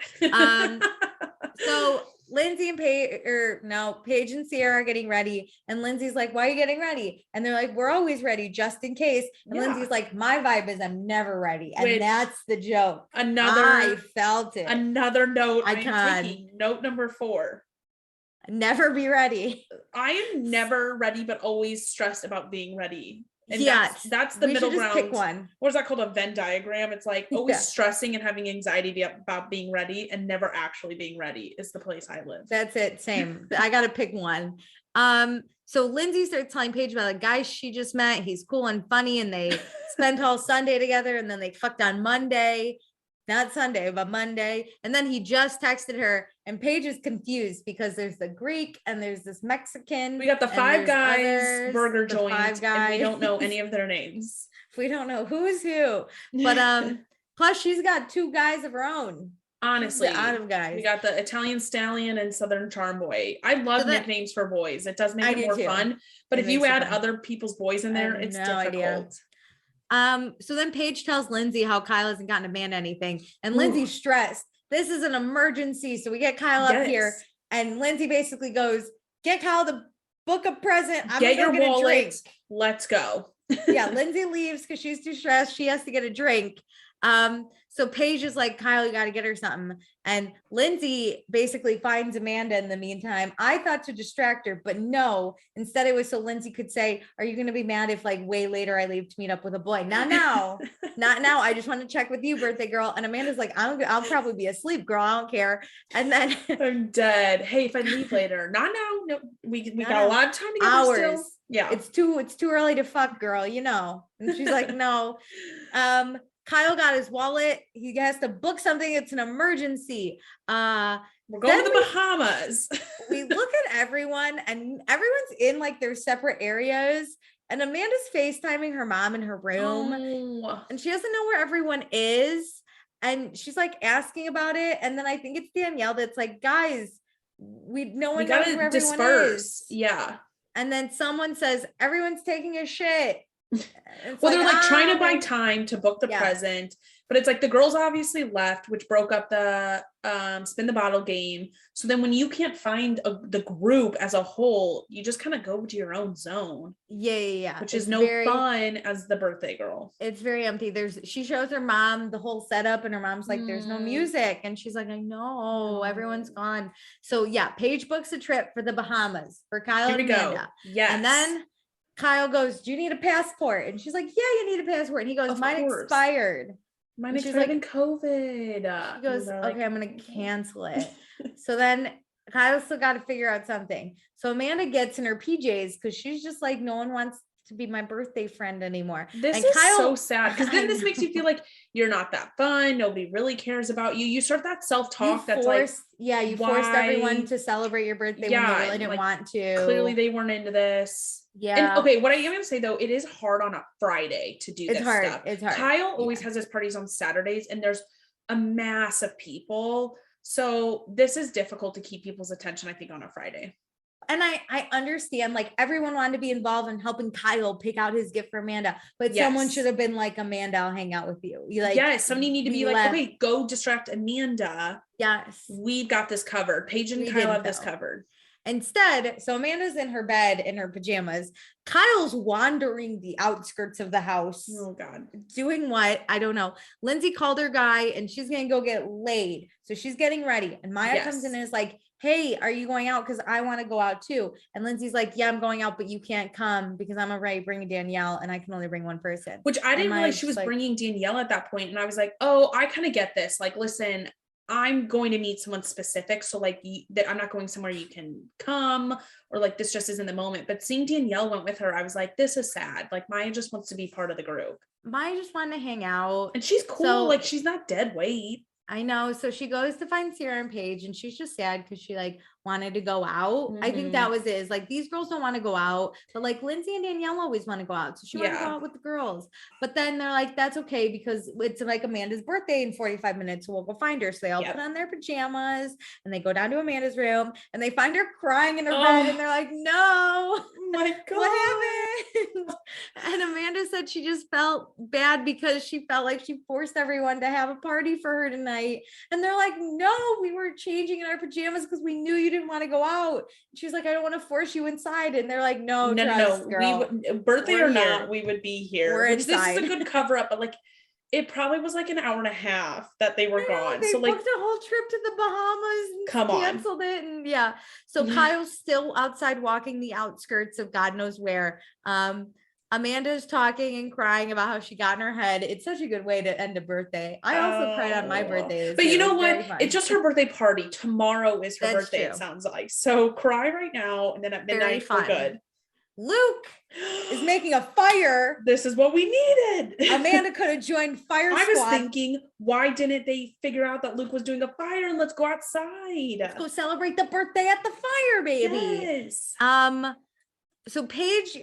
A: So Lindsay and Paige and Sierra are getting ready, and Lindsay's like, "Why are you getting ready?" And they're like, "We're always ready, just in case." And Lindsay's like, "My vibe is I'm never ready," and that's the joke. I felt it.
B: Another note. I'm taking note number 4.
A: Never be ready.
B: I am never ready, but always stressed about being ready. And that's the middle ground.
A: Pick one.
B: What is that called? A Venn diagram. It's like always stressing and having anxiety about being ready and never actually being ready is the place I live.
A: That's it. Same. I got to pick one. So Lindsay starts telling Paige about a guy she just met. He's cool and funny, and they spent all Sunday together, and then they fucked on Monday. Not Sunday, but Monday. And then he just texted her, and Paige is confused because there's the Greek and there's this Mexican.
B: We got the Five Guys burger joint, and we don't know any of their names.
A: We don't know who is who. But plus she's got 2 guys of her own.
B: Honestly,
A: out of guys.
B: We got the Italian Stallion and Southern Charm Boy. I love nicknames for boys. It does make it more fun. But if you add other people's boys in there, it's difficult. Idea.
A: So then Paige tells Lindsay how Kyle hasn't gotten Amanda anything, and Lindsay's stressed. This is an emergency, so we get Kyle up here, and Lindsay basically goes, "Get Kyle to book a present. I'm gonna go get a drink.
B: Let's go."
A: Yeah, Lindsay leaves because she's too stressed. She has to get a drink. So Paige is like, Kyle, you got to get her something. And Lindsay basically finds Amanda in the meantime. I thought to distract her, but no, instead it was so Lindsay could say, are you going to be mad if like way later I leave to meet up with a boy? Not now, not now. I just want to check with you, birthday girl. And Amanda's like, I'll probably be asleep, girl. I don't care. And then
B: I'm dead. Hey, if I leave later, not now. No, we got a lot of time together
A: hours.
B: still. Yeah.
A: It's too early to fuck, girl, you know. And she's like, no. Kyle got his wallet. He has to book something. It's an emergency.
B: We're going to the Bahamas.
A: We look at everyone and everyone's in like their separate areas. And Amanda's FaceTiming her mom in her room. And she doesn't know where everyone is. And she's like asking about it. And then I think it's Danielle that's like, guys, no one knows where everyone is.
B: Yeah.
A: And then someone says, everyone's taking a shit.
B: Well, they're like trying to buy time to book the present, but it's like the girls obviously left, which broke up the spin the bottle game. So then when you can't find the group as a whole, you just kind of go to your own zone.
A: Yeah.
B: Which is no fun as the birthday girl.
A: It's very empty. She shows her mom the whole setup and her mom's like, there's no music. And she's like, I know, everyone's gone. So yeah, Paige books a trip for the Bahamas for Kyle and Amanda.
B: Yes.
A: And then Kyle goes, do you need a passport? And she's like, yeah, you need a passport. And he goes, mine expired.
B: Mine expired in COVID.
A: She goes, okay, I'm going to cancel it. So then Kyle still got to figure out something. So Amanda gets in her PJs because she's just like, no one wants to be my birthday friend anymore.
B: This is so sad because then this makes you feel like you're not that fun. Nobody really cares about you. You start that self-talk that's like,
A: you forced everyone to celebrate your birthday when they really didn't want to.
B: Clearly they weren't into this.
A: Yeah.
B: And okay, what I am gonna say though, it is hard on a Friday to do this stuff.
A: It's hard.
B: Kyle always has his parties on Saturdays and there's a mass of people. So this is difficult to keep people's attention, I think, on a Friday.
A: And I understand, like, everyone wanted to be involved in helping Kyle pick out his gift for Amanda, but someone should have been like, Amanda, I'll hang out with you.
B: Somebody need to be like, okay, go distract Amanda.
A: Yes.
B: We've got this covered. Paige and Kyle have this covered.
A: Instead, so Amanda's in her bed in her pajamas. Kyle's wandering the outskirts of the house.
B: Oh God.
A: Doing what? I don't know. Lindsay called her guy and she's going to go get laid. So she's getting ready. And Maya comes in and is like, hey, are you going out? Because I want to go out too. And Lindsay's like, yeah, I'm going out, but you can't come because I'm already bringing Danielle and I can only bring one person.
B: Which I didn't realize she was bringing Danielle at that point. And I was like, oh, I kind of get this. Like, listen, I'm going to meet someone specific. So like I'm not going somewhere you can come, or like, this just isn't the moment. But seeing Danielle went with her, I was like, this is sad. Like Maya just wants to be part of the group.
A: Maya just wanted to hang out.
B: And she's cool. So, like she's not dead weight.
A: I know. So she goes to find Sarah and Paige and she's just sad because she like wanted to go out. I think that was it. Is like, these girls don't want to go out, but like Lindsay and Danielle always want to go out. So she wanted to go out with the girls, but then they're like, that's okay because it's like Amanda's birthday in 45 minutes. So we'll go find her. So they all put on their pajamas and they go down to Amanda's room and they find her crying in her bed and they're like, no,
B: my God,
A: what happened? And Amanda said she just felt bad because she felt like she forced everyone to have a party for her tonight. And they're like, no, we were changing in our pajamas because we knew you didn't want to go out. And she's like, I don't want to force you inside. And they're like, no, girl.
B: Birthday or not, we would be here.
A: We're inside.
B: This is a good cover up, but like, it probably was like an hour and a half that they were gone.
A: They
B: so like
A: booked a whole trip to the Bahamas and canceled it. And so Kyle's still outside walking the outskirts of God knows where. Amanda's talking and crying about how she got in her head. It's such a good way to end a birthday. I also cried on my birthday.
B: But you know what? It's just her birthday party. Tomorrow is her birthday,
A: true.
B: It sounds like. So cry right now and then at midnight we're good.
A: Luke is making a fire.
B: This is what we needed.
A: Amanda could have joined Fire Squad.
B: I was thinking, why didn't they figure out that Luke was doing a fire and let's go outside?
A: Let's go celebrate the birthday at the fire, baby.
B: Yes.
A: So Paige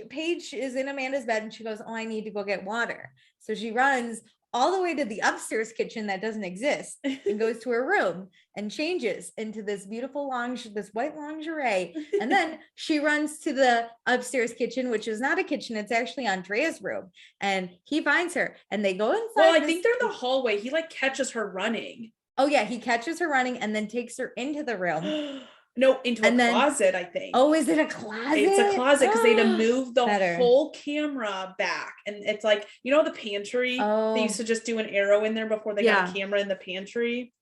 A: is in Amanda's bed and she goes, oh, I need to go get water. So she runs all the way to the upstairs kitchen that doesn't exist and goes to her room and changes into this beautiful this white lingerie. And then she runs to the upstairs kitchen, which is not a kitchen. It's actually Andrea's room. And he finds her and they go inside.
B: Well, I think they're in the hallway. He like catches her running.
A: Oh yeah. He catches her running and then takes her into the room.
B: No, into a closet, I think.
A: Oh, is it a closet?
B: It's a closet because they had to move the
A: Better.
B: whole camera back. And it's like, you know, the pantry, they used to just do an arrow in there before they got a camera in the pantry.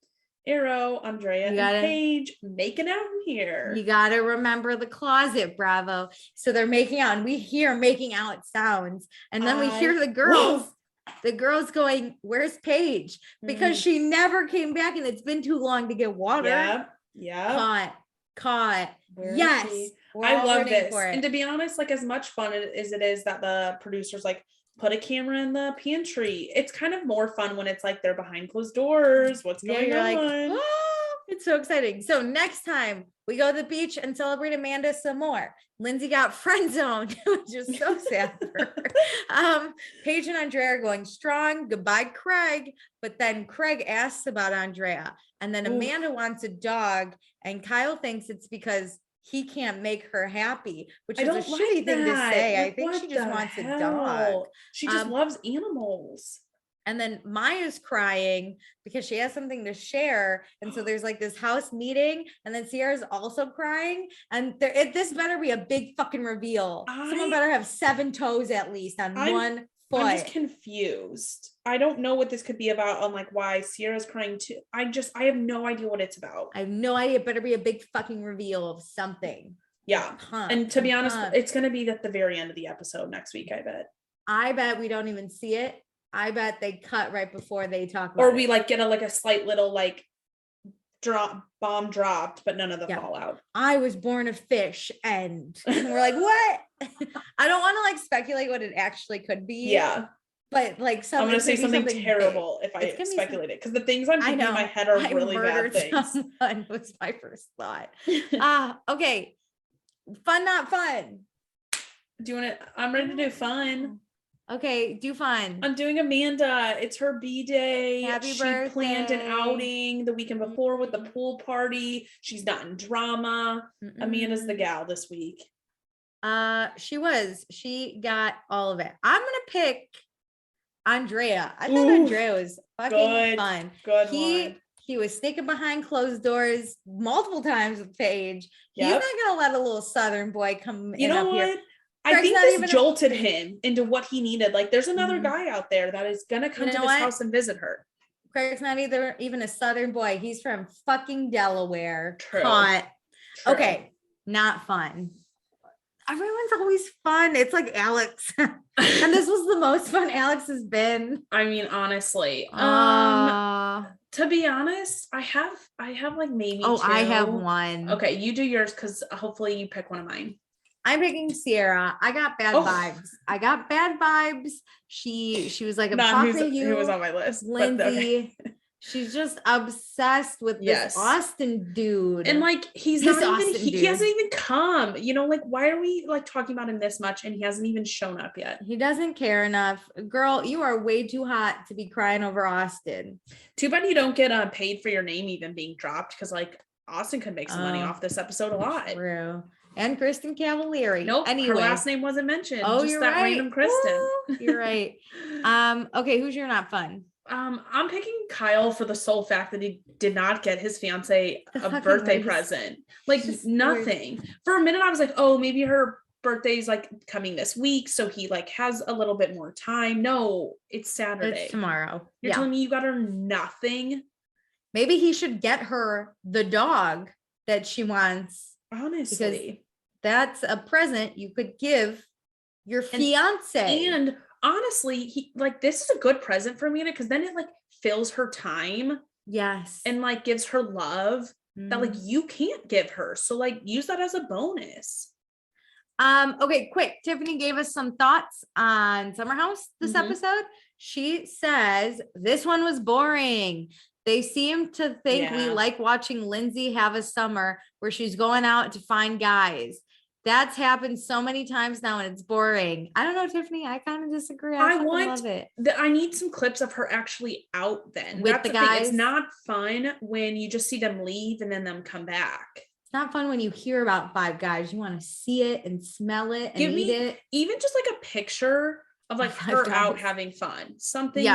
B: Arrow, Andrea and Paige making out in here.
A: You got to remember the closet, Bravo. So they're making out and we hear making out sounds. And then we hear the girls going, where's Paige? Because she never came back and it's been too long to get water.
B: Yeah.
A: Caught. Yes.
B: I love this. And to be honest, like as much fun as it is that the producers like put a camera in the pantry, it's kind of more fun when it's like they're behind closed doors. What's going on? Like,
A: oh, it's so exciting. So next time we go to the beach and celebrate Amanda some more. Lindsay got friend zoned, which is so sad for her. Paige and Andrea are going strong. Goodbye, Craig. But then Craig asks about Andrea. And then Amanda wants a dog. And Kyle thinks it's because he can't make her happy, which is a shitty thing to say. Like, I think she just wants a dog.
B: She just loves animals.
A: And then Maya's crying because she has something to share. And so there's like this house meeting. And then Sierra's also crying. And this better be a big fucking reveal. Someone better have 7 toes at least on one foot.
B: I'm just confused. I don't know what this could be about on like why Sierra's crying too. I have no idea what it's about.
A: I have no idea. It better be a big fucking reveal of something.
B: Yeah. And to be honest, it's going to be at the very end of the episode next week, I bet.
A: I bet we don't even see it. I bet they cut right before they talk about
B: it. Or we like get a slight little like bomb dropped, but none of the fallout.
A: I was born a fish and we're like, what? I don't want to like speculate what it actually could be.
B: Yeah.
A: But like
B: I'm gonna say something terrible if I speculate it, because the things I'm thinking in my head are really bad things.
A: Someone was my first thought. Okay. Fun, not fun.
B: Do you want to? I'm ready to do fun.
A: Okay, do fun.
B: I'm doing Amanda. It's her B-day.
A: Happy
B: she
A: birthday.
B: planned an outing the weekend before with the pool party. She's not in drama. Amanda's the gal this week.
A: She got all of it. I'm gonna pick Andrea. I thought Andrea was fucking fun.
B: Good.
A: He was sneaking behind closed doors multiple times with Paige. He's not gonna let a little Southern boy come in up here.
B: I think this jolted him into what he needed. Like, there's another guy out there that is gonna come to this house and visit her.
A: Craig's not even a Southern boy. He's from fucking Delaware.
B: True.
A: True. Okay, not fun. Everyone's always fun. It's like Alex. And this was the most fun Alex has been.
B: I mean, honestly. To be honest, I have like maybe two.
A: I have one.
B: Okay, you do yours because hopefully you pick one of mine.
A: I'm picking Sierra. I got bad vibes. She was like, I'm talking to you.
B: Who was on my list?
A: Lindsay. She's just obsessed with this Austin dude.
B: And like, he hasn't even come, you know, like, why are we like talking about him this much? And he hasn't even shown up yet.
A: He doesn't care enough. Girl, you are way too hot to be crying over Austin.
B: Too bad you don't get paid for your name even being dropped. Cause like Austin could make some money off this episode a lot.
A: True. And Kristen Cavallari.
B: Nope. Anyway. Her last name wasn't mentioned.
A: Oh,
B: just
A: you're
B: that
A: right.
B: Random Kristen.
A: Woo, you're right. Okay. Who's your not fun?
B: I'm picking Kyle for the sole fact that he did not get his fiance a birthday present. Like nothing. Weird. For a minute I was like, oh, maybe her birthday's like coming this week, so he like has a little bit more time. No, it's Saturday.
A: It's tomorrow.
B: You're telling me you got her nothing?
A: Maybe he should get her the dog that she wants.
B: Honestly.
A: Because that's a present you could give your fiance.
B: And honestly, he like, this is a good present for Amanda because then it like fills her time.
A: Yes.
B: And like gives her love that like you can't give her. So like use that as a bonus.
A: Okay, quick. Tiffany gave us some thoughts on Summer House this episode. She says this one was boring. They seem to think we like watching Lindsay have a summer where she's going out to find guys. That's happened so many times now and it's boring. I don't know, Tiffany. I kind of disagree. I love it.
B: I need some clips of her actually out then.
A: With the guys.
B: It's not fun when you just see them leave and then them come back.
A: It's not fun when you hear about 5 guys. You want to see it and smell it and eat it.
B: Even just like a picture of like her out having fun. Something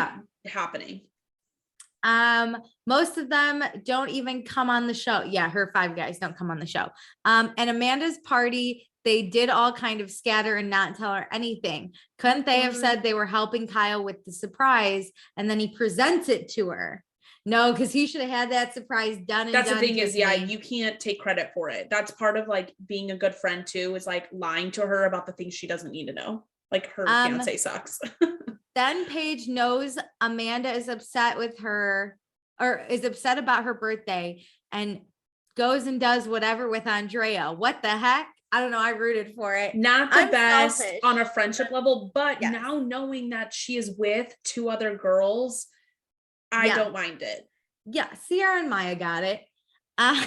B: happening.
A: Most of them don't even come on the show. Yeah, her 5 guys don't come on the show. And Amanda's party, they did all kind of scatter and not tell her anything. Couldn't they have said they were helping Kyle with the surprise and then he presents it to her? No, because he should have had that surprise done.
B: That's the thing is, you can't take credit for it. That's part of like being a good friend too, is like lying to her about the things she doesn't need to know. Like her fiance sucks.
A: Then Paige knows Amanda is upset with her or is upset about her birthday and goes and does whatever with Andrea. What the heck? I don't know. I rooted for it.
B: Not the best on a friendship level, but now knowing that she is with 2 other girls, I don't mind it.
A: Yeah, Sierra and Maya got it.
B: Come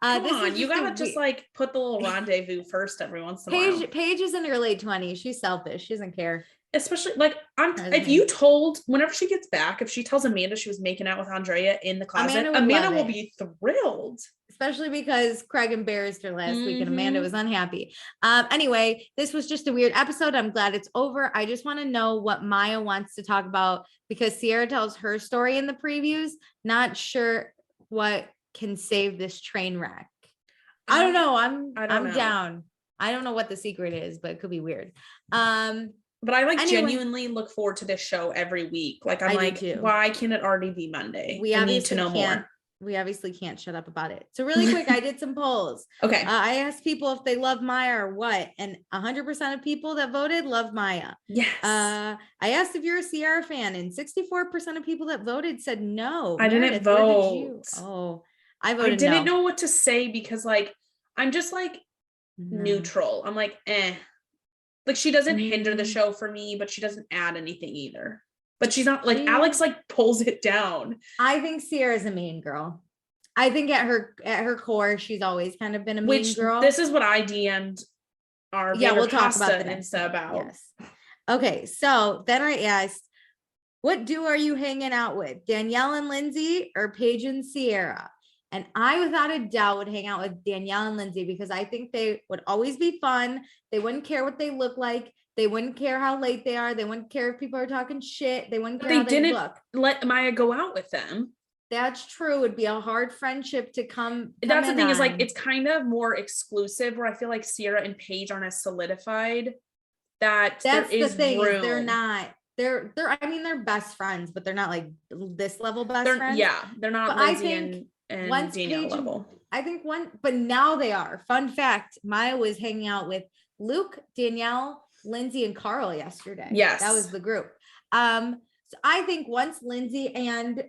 B: on, you gotta just like put the little rendezvous first every once in a while.
A: Paige is in her late 20s. She's selfish. She doesn't care.
B: Especially like if you told whenever she gets back, if she tells Amanda she was making out with Andrea in the closet, Amanda will be thrilled.
A: Especially because Craig embarrassed her last week and Amanda was unhappy. Anyway, this was just a weird episode. I'm glad it's over. I just want to know what Maya wants to talk about because Sierra tells her story in the previews. Not sure what can save this train wreck. I don't know. I'm down. I don't know what the secret is, but it could be weird.
B: But I genuinely look forward to this show every week. Like I'm why can it already be Monday? I need to know more.
A: We obviously can't shut up about it. So really quick, I did some polls.
B: Okay.
A: I asked people if they love Maya or what, and 100% of people that voted love Maya.
B: Yes.
A: I asked if you're a Sierra fan, and 64% of people that voted said no.
B: I didn't vote.
A: I voted.
B: I didn't know what to say because I'm just neutral. I'm like she doesn't hinder the show for me, but she doesn't add anything either. But she's not Alex pulls it down.
A: I think Sierra's a mean girl. I think at her core, she's always kind of been a mean girl.
B: This is what I DM'd our
A: we'll talk about the
B: Insta about.
A: Yes. Okay, so then I asked, what duo are you hanging out with? Danielle and Lindsay or Paige and Sierra? And I, without a doubt, would hang out with Danielle and Lindsay because I think they would always be fun. They wouldn't care what they look like. They wouldn't care how late they are. They wouldn't care if people are talking shit. They wouldn't care how they look.
B: Let Maya go out with them.
A: That's true. It'd be a hard friendship to come.
B: That's the thing is it's kind of more exclusive where I feel like Sierra and Paige aren't as solidified. That's the thing. Room.
A: They're not. They're best friends, but they're not like this level best friends.
B: Yeah, they're not.
A: But Lindsay and Danielle level. But now they are. Fun fact: Maya was hanging out with Luke, Danielle, Lindsay, and Carl yesterday.
B: Yes,
A: that was the group. So I think once Lindsay and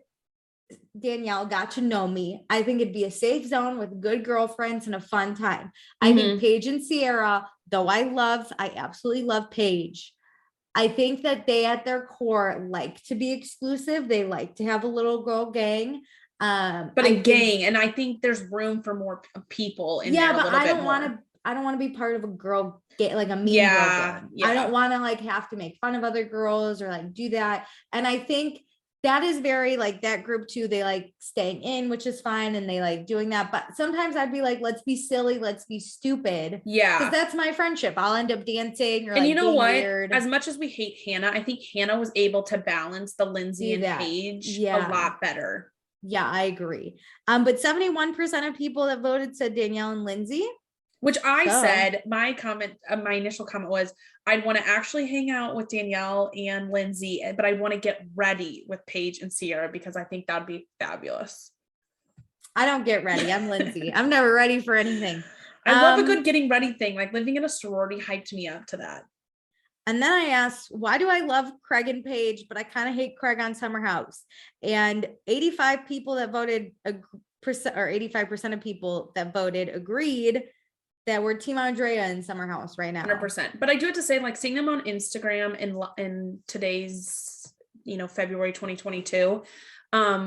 A: Danielle got to know me, I think it'd be a safe zone with good girlfriends and a fun time. I think Paige and Sierra, though I absolutely love Paige. I think that they at their core like to be exclusive. They like to have a little girl gang.
B: And I think there's room for more people in there.
A: But I don't want to be part of a girl gang, like a mean girl gang. I don't want to have to make fun of other girls or do that. And I think that is very that group too. They like staying in, which is fine. And they like doing that. But sometimes I'd be like, let's be silly. Let's be stupid.
B: Yeah.
A: Because that's my friendship. I'll end up dancing or
B: and you know what?
A: Weird.
B: As much as we hate Hannah, I think Hannah was able to balance the Lindsay and Paige a lot better.
A: Yeah, I agree. But 71% of people that voted said Danielle and Lindsay.
B: Which I said, my initial comment was, I'd want to actually hang out with Danielle and Lindsay, but I want to get ready with Paige and Sierra because I think that'd be fabulous.
A: I don't get ready. I'm Lindsay. I'm never ready for anything.
B: I love a good getting ready thing. Like living in a sorority hyped me up to that.
A: And then I asked, why do I love Craig and Paige, but I kind of hate Craig on Summer House? And 85 people that voted, or 85% of people that voted agreed that we're Team Andrea in Summer House right now.
B: 100%. But I do have to say, seeing them on Instagram in today's, February 2022,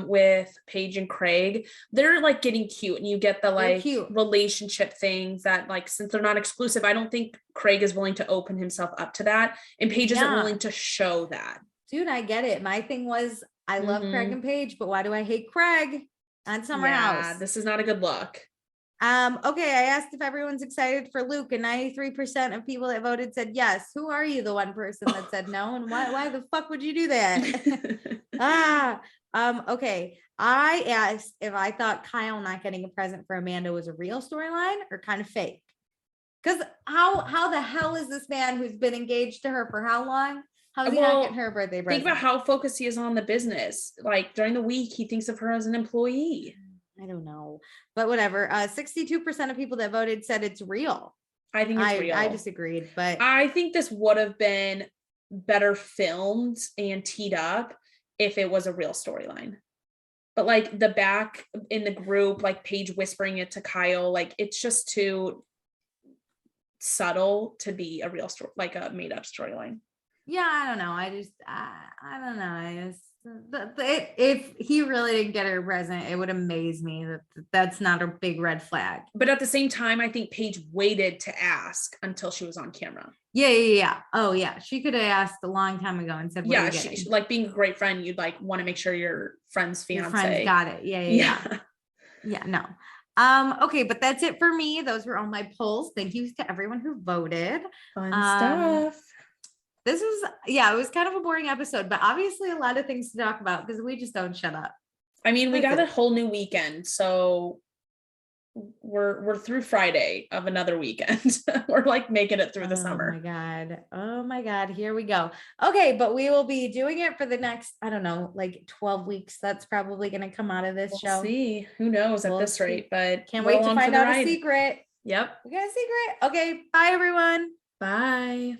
B: with Paige and Craig, they're getting cute, and you get the relationship things that since they're not exclusive, I don't think Craig is willing to open himself up to that, and Paige isn't willing to show that. Dude,
A: I get it. My thing was I love Craig and Paige, but why do I hate Craig on Summer House?
B: This is not a good look.
A: Okay, I asked if everyone's excited for Luke, and 93% of people that voted said yes. Who are you, the one person that said no? And why the fuck would you do that? Okay. I asked if I thought Kyle not getting a present for Amanda was a real storyline or kind of fake. Because how the hell is this man who's been engaged to her for how long? How's he not getting her a birthday present?
B: Think about how focused he is on the business. Like during the week, he thinks of her as an employee.
A: I don't know, but whatever. 62% of people that voted said it's real.
B: I think it's real.
A: I disagreed, but
B: I think this would have been better filmed and teed up if it was a real storyline. But like the back in the group, like Paige whispering it to Kyle, like it's just too subtle to be a real story, like a made up storyline.
A: Yeah, I don't know. I don't know. If he really didn't get her a present, it would amaze me that's not a big red flag.
B: But at the same time, I think Paige waited to ask until she was on camera.
A: Yeah. Oh yeah, she could have asked a long time ago and said,
B: "Yeah, she, like being a great friend, you'd like want to make sure your friend's fiance,
A: your friends got it." Yeah. No. Okay, but that's it for me. Those were all my polls. Thank you to everyone who voted.
B: Fun stuff.
A: This was, it was kind of a boring episode, but obviously a lot of things to talk about because we just don't shut up.
B: I mean, we got a whole new weekend, so we're through Friday of another weekend. We're like making it through the summer.
A: Oh my God. Here we go. Okay, but we will be doing it for the next, I don't know, like 12 weeks. That's probably going to come out of this show.
B: See, who knows at this rate, but
A: can't wait to find out a secret.
B: Yep.
A: We got a secret. Okay. Bye everyone.
B: Bye.